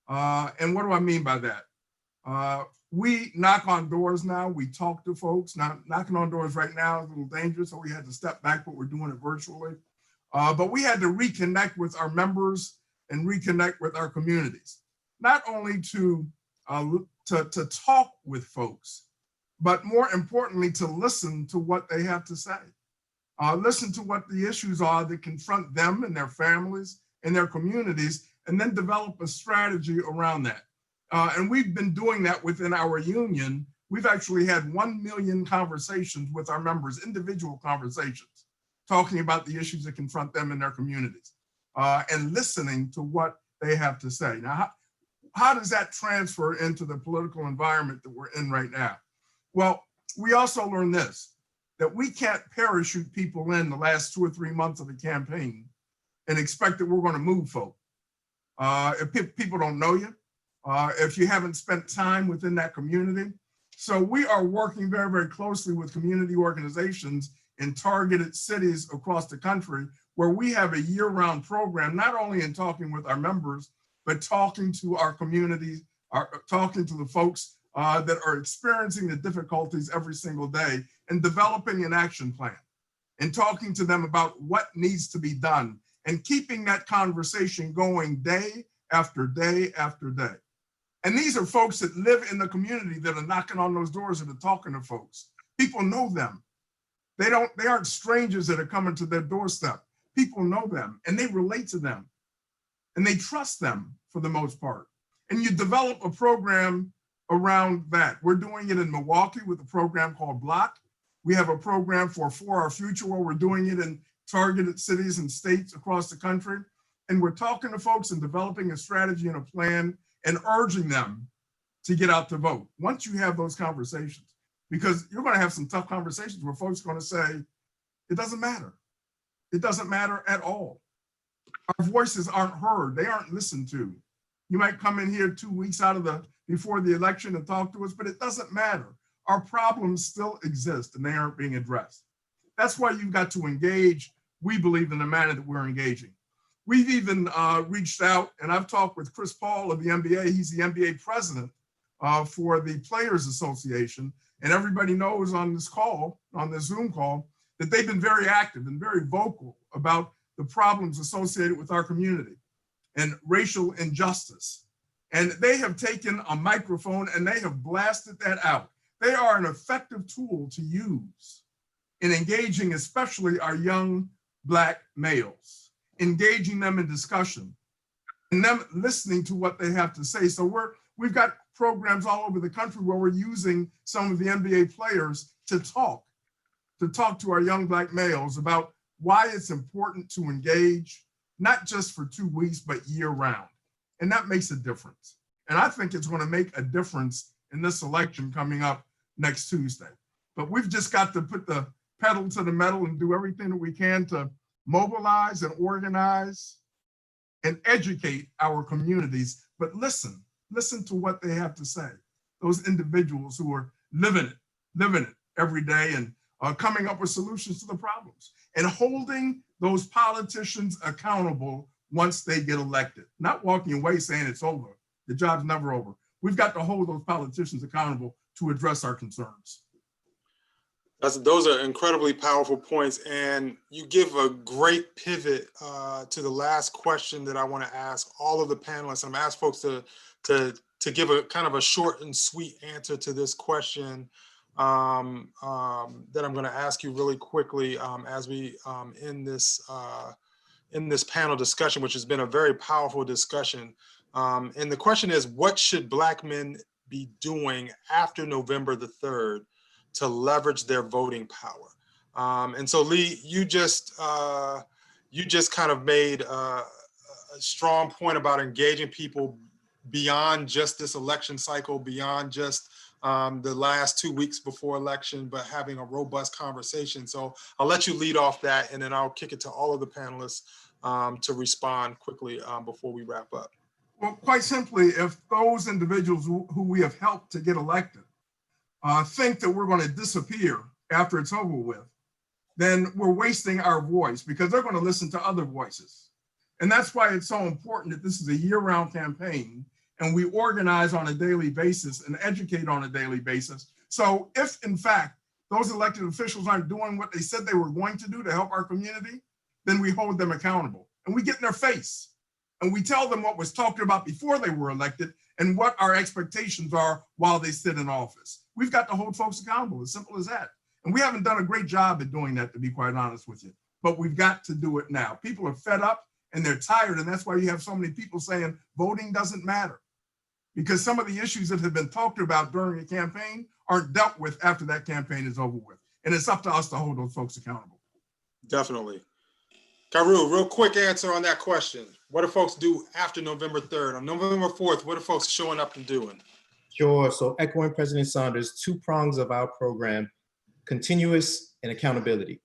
And what do I mean by that? We knock on doors now, we talk to folks. Now, knocking on doors right now is a little dangerous, so we had to step back, but we're doing it virtually. But we had to reconnect with our members and reconnect with our communities. Not only to talk with folks, but more importantly, to listen to what they have to say. Listen to what the issues are that confront them and their families and their communities, and then develop a strategy around that. And we've been doing that within our union. We've actually had 1 million conversations with our members, individual conversations, talking about the issues that confront them in their communities, and listening to what they have to say. Now, how does that transfer into the political environment that we're in right now? Well, we also learned this, that we can't parachute people in the last 2 or 3 months of the campaign and expect that we're going to move folk. If people don't know you, if you haven't spent time within that community. So we are working very, very closely with community organizations in targeted cities across the country, where we have a year-round program, not only in talking with our members, but talking to our communities, talking to the folks that are experiencing the difficulties every single day, and developing an action plan and talking to them about what needs to be done, and keeping that conversation going day after day after day. And these are folks that live in the community that are knocking on those doors and are talking to folks. People know them. They aren't strangers that are coming to their doorstep. People know them and they relate to them and they trust them for the most part. And you develop a program around that. We're doing it in Milwaukee with a program called Block. We have a program for Our Future, where we're doing it in targeted cities and states across the country. And we're talking to folks and developing a strategy and a plan and urging them to get out to vote. Once you have those conversations, because you're going to have some tough conversations where folks are going to say, it doesn't matter. It doesn't matter at all. Our voices aren't heard. They aren't listened to. You might come in here 2 weeks before the election and talk to us, but it doesn't matter. Our problems still exist and they aren't being addressed. That's why you've got to engage, we believe, in the manner that we're engaging. We've even reached out, and I've talked with Chris Paul of the NBA. He's the NBA president for the Players Association. And everybody knows on this call, on this Zoom call, that they've been very active and very vocal about the problems associated with our community and racial injustice And they have taken a microphone and they have blasted that out. They are an effective tool to use in engaging, especially our young Black males, engaging them in discussion and them listening to what they have to say. So we've got programs all over the country where we're using some of the NBA players to talk to our young Black males about why it's important to engage, not just for 2 weeks, but year round. And that makes a difference. And I think it's going to make a difference in this election coming up next Tuesday. But we've just got to put the pedal to the metal and do everything that we can to mobilize and organize and educate our communities. But listen to what they have to say. Those individuals who are living it every day and coming up with solutions to the problems and holding those politicians accountable once they get elected, not walking away saying it's over. The job's never over. We've got to hold those politicians accountable to address our concerns. Those are incredibly powerful points, and you give a great pivot to the last question that I want to ask all of the panelists. I'm going to ask folks to give a kind of a short and sweet answer to this question that I'm going to ask you really quickly as we end this panel discussion, which has been a very powerful discussion. And the question is, what should Black men be doing after November the 3rd to leverage their voting power? And so, Lee, you just kind of made a strong point about engaging people beyond just this election cycle, beyond just the last 2 weeks before election, but having a robust conversation. So I'll let you lead off that, and then I'll kick it to all of the panelists to respond quickly before we wrap up. Well, quite simply, if those individuals who we have helped to get elected think that we're going to disappear after it's over with, then we're wasting our voice because they're going to listen to other voices. And that's why it's so important that this is a year-round campaign and we organize on a daily basis and educate on a daily basis. So if, in fact, those elected officials aren't doing what they said they were going to do to help our community, then we hold them accountable and we get in their face and we tell them what was talked about before they were elected and what our expectations are while they sit in office. We've got to hold folks accountable, as simple as that. And we haven't done a great job at doing that, to be quite honest with you, but we've got to do it now. People are fed up and they're tired, and that's why you have so many people saying voting doesn't matter, because some of the issues that have been talked about during the campaign aren't dealt with after that campaign is over with. And it's up to us to hold those folks accountable. Definitely. Karu, real quick answer on that question. What do folks do after November 3rd? On November 4th, what are folks showing up and doing? Sure. So echoing President Saunders, 2 prongs of our program, continuous and accountability.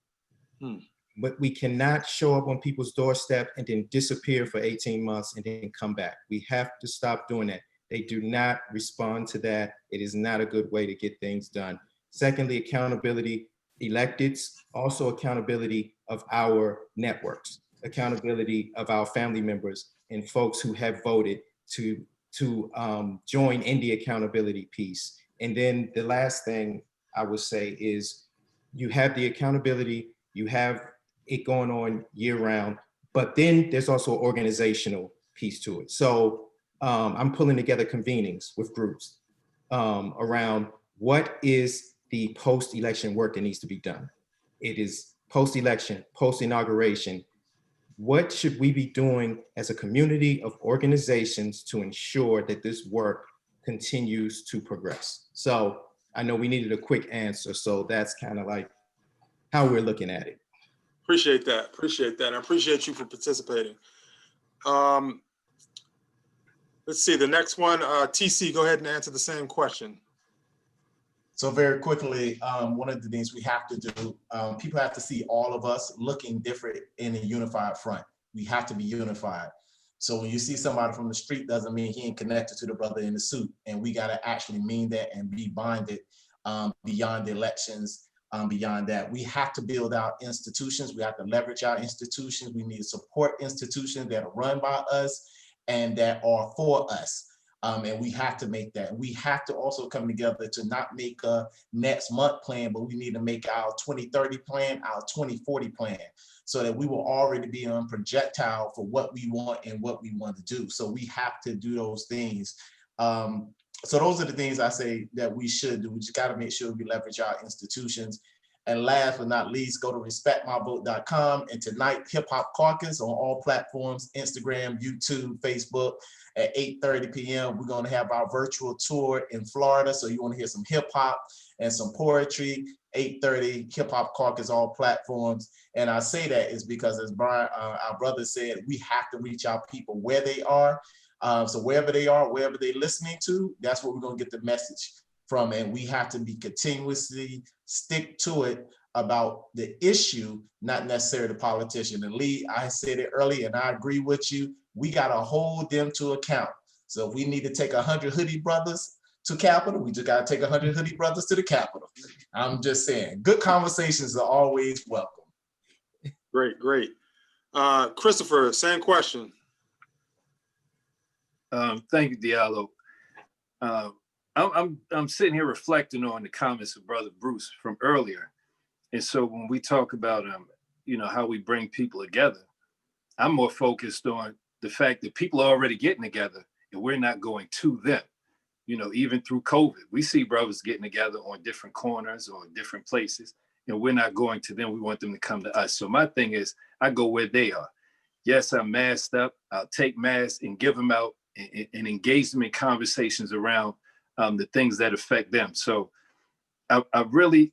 But we cannot show up on people's doorstep and then disappear for 18 months and then come back. We have to stop doing that. They do not respond to that. It is not a good way to get things done. Secondly, accountability, electeds, also accountability of our networks, accountability of our family members and folks who have voted to join in the accountability piece. And then the last thing I would say is you have the accountability, you have it going on year round, but then there's also an organizational piece to it. So I'm pulling together convenings with groups around what is the post-election work that needs to be done. It is post-election, post-inauguration. What should we be doing as a community of organizations to ensure that this work continues to progress? So I know we needed a quick answer, so that's kind of like how we're looking at it. Appreciate that. Appreciate that. I appreciate you for participating. Let's see, the next one, TC, go ahead and answer the same question. So very quickly, one of the things we have to do, people have to see all of us looking different in a unified front. We have to be unified. So when you see somebody from the street, doesn't mean he ain't connected to the brother in the suit. And we got to actually mean that and be bonded beyond the elections. Beyond that, we have to build our institutions. We have to leverage our institutions. We need to support institutions that are run by us and that are for us. And we have to make that. We have to also come together to not make a next month plan, but we need to make our 2030 plan, our 2040 plan, so that we will already be on projectile for what we want and what we want to do. So we have to do those things. So those are the things I say that we should do. We just got to make sure we leverage our institutions. And last but not least, go to respectmyvote.com. And tonight, Hip Hop Caucus on all platforms, Instagram, YouTube, Facebook, at 8:30 p.m. We're going to have our virtual tour in Florida. So you want to hear some hip hop and some poetry. 8:30 Hip Hop Caucus, all platforms. And I say that is because, as Brian, our brother said, we have to reach our people where they are. So wherever they are, wherever they're listening to, that's where we're going to get the message from. And we have to be continuously stick to it about the issue, not necessarily the politician. And Lee, I said it earlier, and I agree with you. We got to hold them to account. So if we need to take 100 hoodie brothers to Capitol, we just got to take 100 hoodie brothers to the Capitol. I'm just saying, good conversations are always welcome. Great, great. Christopher, same question. Thank you, Diallo. I'm sitting here reflecting on the comments of Brother Bruce from earlier. And so when we talk about, how we bring people together, I'm more focused on the fact that people are already getting together and we're not going to them. Even through COVID, we see brothers getting together on different corners or different places, and we're not going to them. We want them to come to us. So my thing is, I go where they are. Yes, I'm masked up. I'll take masks and give them out and engage them in conversations around the things that affect them. So I really,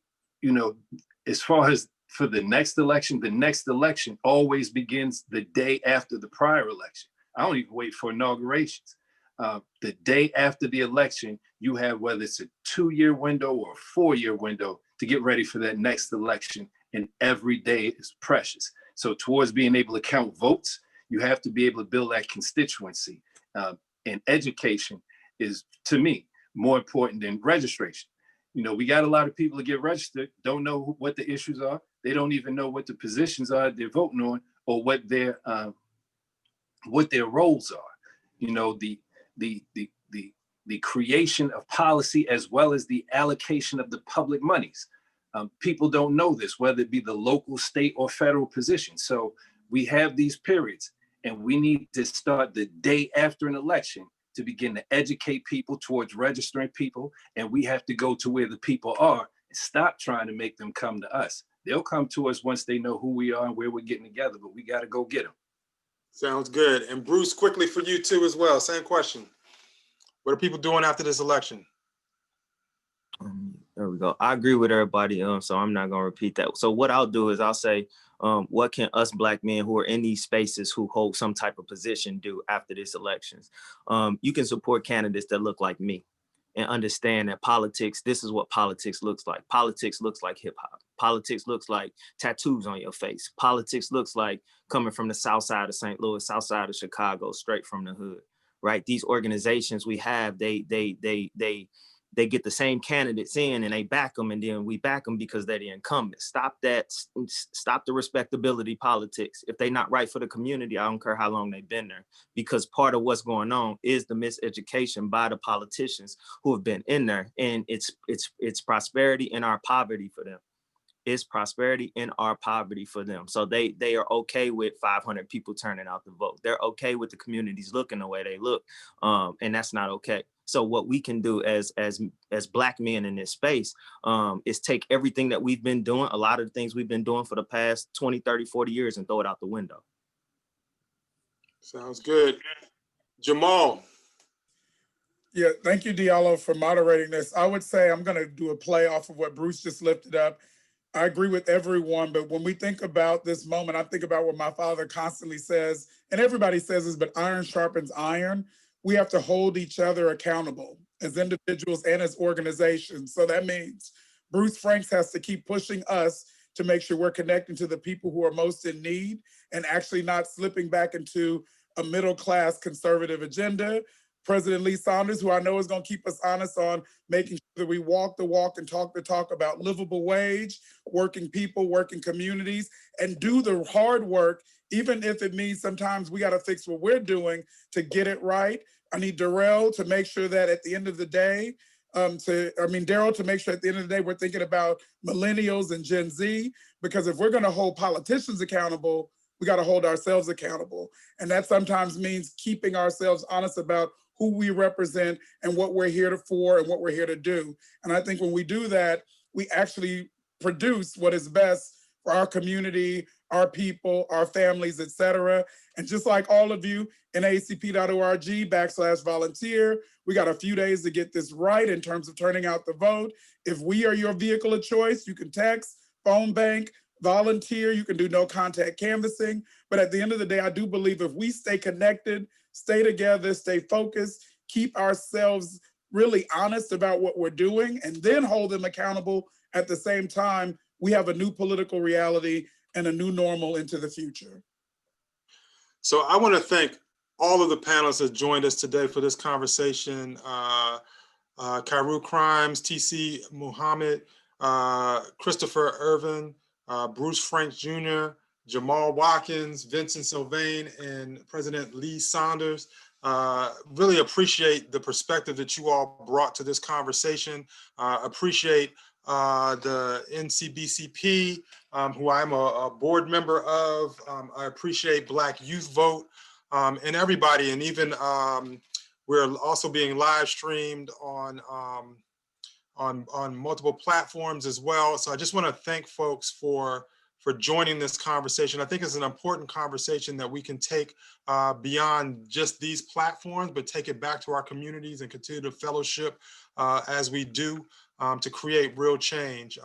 as far as for the next election always begins the day after the prior election. I don't even wait for inaugurations. The day after the election, you have, whether it's a 2-year window or a 4-year window, to get ready for that next election. And every day is precious. So towards being able to count votes, you have to be able to build that constituency. And education is, to me, more important than registration. We got a lot of people to get registered, don't know what the issues are. They don't even know what the positions are they're voting on, or what their roles are. The creation of policy, as well as the allocation of the public monies. People don't know this, whether it be the local, state, or federal position. So we have these periods, and we need to start the day after an election to begin to educate people towards registering people. And we have to go to where the people are and stop trying to make them come to us. They'll come to us once they know who we are and where we're getting together, but we got to go get them. Sounds good. And Bruce, quickly for you too as well, same question. What are people doing after this election? There we go. I agree with everybody, so I'm not gonna repeat that. So what I'll do is I'll say, what can us Black men who are in these spaces who hold some type of position do after this elections? You can support candidates that look like me and understand that politics, this is what politics looks like. Politics looks like hip hop. Politics looks like tattoos on your face. Politics looks like coming from the south side of St. Louis, south side of Chicago, straight from the hood, right? These organizations we have, they get the same candidates in and they back them, and then we back them because they're the incumbents. Stop that. Stop the respectability politics. If they're not right for the community, I don't care how long they've been there, because part of what's going on is the miseducation by the politicians who have been in there, and it's prosperity in our poverty for them. It's prosperity in our poverty for them. So they are okay with 500 people turning out to vote. They're okay with the communities looking the way they look, and that's not okay. So what we can do as Black men in this space is take everything that we've been doing, a lot of the things we've been doing for the past 20, 30, 40 years, and throw it out the window. Sounds good. Jamal. Yeah, thank you, Diallo, for moderating this. I would say I'm going to do a play off of what Bruce just lifted up. I agree with everyone, but when we think about this moment, I think about what my father constantly says, and everybody says this, but iron sharpens iron. We have to hold each other accountable as individuals and as organizations. So that means Bruce Franks has to keep pushing us to make sure we're connecting to the people who are most in need and actually not slipping back into a middle-class conservative agenda. President Lee Saunders, who I know is going to keep us honest on making sure that we walk the walk and talk the talk about livable wage, working people, working communities, and do the hard work, even if it means sometimes we got to fix what we're doing to get it right. I need Darrell to make sure that at the end of the day, Daryl to make sure at the end of the day, we're thinking about millennials and Gen Z, because if we're going to hold politicians accountable, we got to hold ourselves accountable. And that sometimes means keeping ourselves honest about who we represent and what we're here for and what we're here to do. And I think when we do that, we actually produce what is best for our community, our people, our families, et cetera. And just like all of you, NAACP.org/volunteer, we got a few days to get this right in terms of turning out the vote. If we are your vehicle of choice, you can text, phone bank, volunteer, you can do no contact canvassing. But at the end of the day, I do believe if we stay connected, stay together, stay focused, keep ourselves really honest about what we're doing, and then hold them accountable at the same time, we have a new political reality and a new normal into the future. So I want to thank all of the panelists that joined us today for this conversation. Kairu Crimes, TC Muhammad, Christopher Irvin, Bruce Frank Jr., Jamal Watkins, Vincent Sylvain, and President Lee Saunders. Really appreciate the perspective that you all brought to this conversation. Appreciate the NCBCP, who I'm a board member of. I appreciate Black Youth Vote, and everybody, and even we're also being live streamed on multiple platforms as well. So I just want to thank folks for joining this conversation. I think it's an important conversation that we can take beyond just these platforms, but take it back to our communities and continue to fellowship as we do to create real change.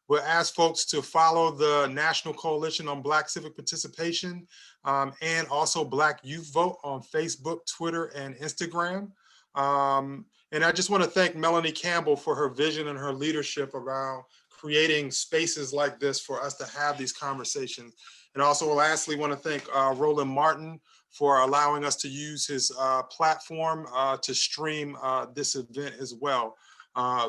We'll ask folks to follow the National Coalition on Black Civic Participation and also Black Youth Vote on Facebook, Twitter, and Instagram. And I just want to thank Melanie Campbell for her vision and her leadership around creating spaces like this for us to have these conversations. And also lastly, want to thank Roland Martin for allowing us to use his platform to stream this event as well.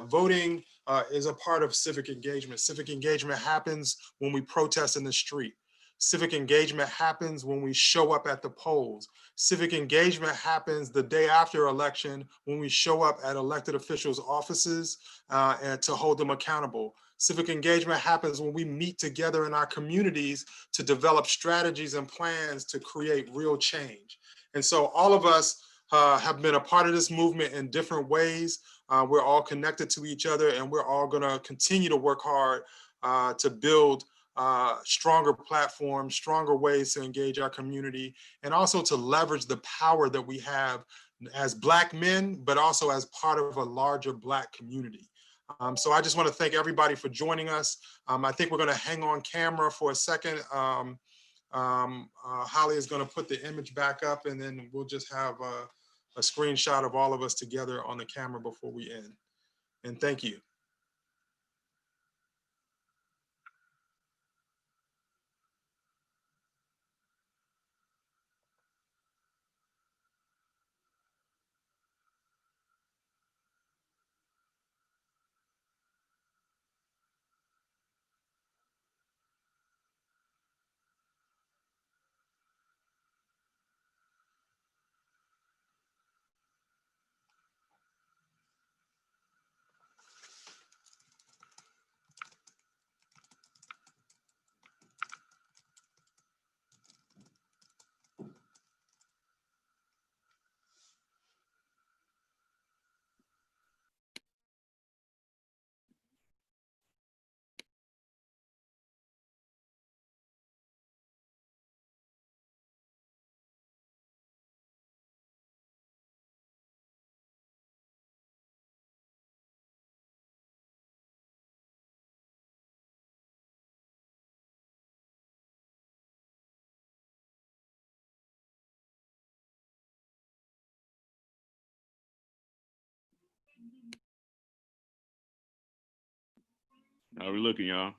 Voting is a part of civic engagement. Civic engagement happens when we protest in the street. Civic engagement happens when we show up at the polls. Civic engagement happens the day after election when we show up at elected officials' offices and to hold them accountable. Civic engagement happens when we meet together in our communities to develop strategies and plans to create real change. And so all of us have been a part of this movement in different ways. We're all connected to each other, and we're all gonna continue to work hard to build stronger platforms, stronger ways to engage our community, and also to leverage the power that we have as Black men, but also as part of a larger Black community. So I just want to thank everybody for joining us. I think we're going to hang on camera for a second. Holly is going to put the image back up, and then we'll just have a screenshot of all of us together on the camera before we end. And thank you. How we looking, y'all?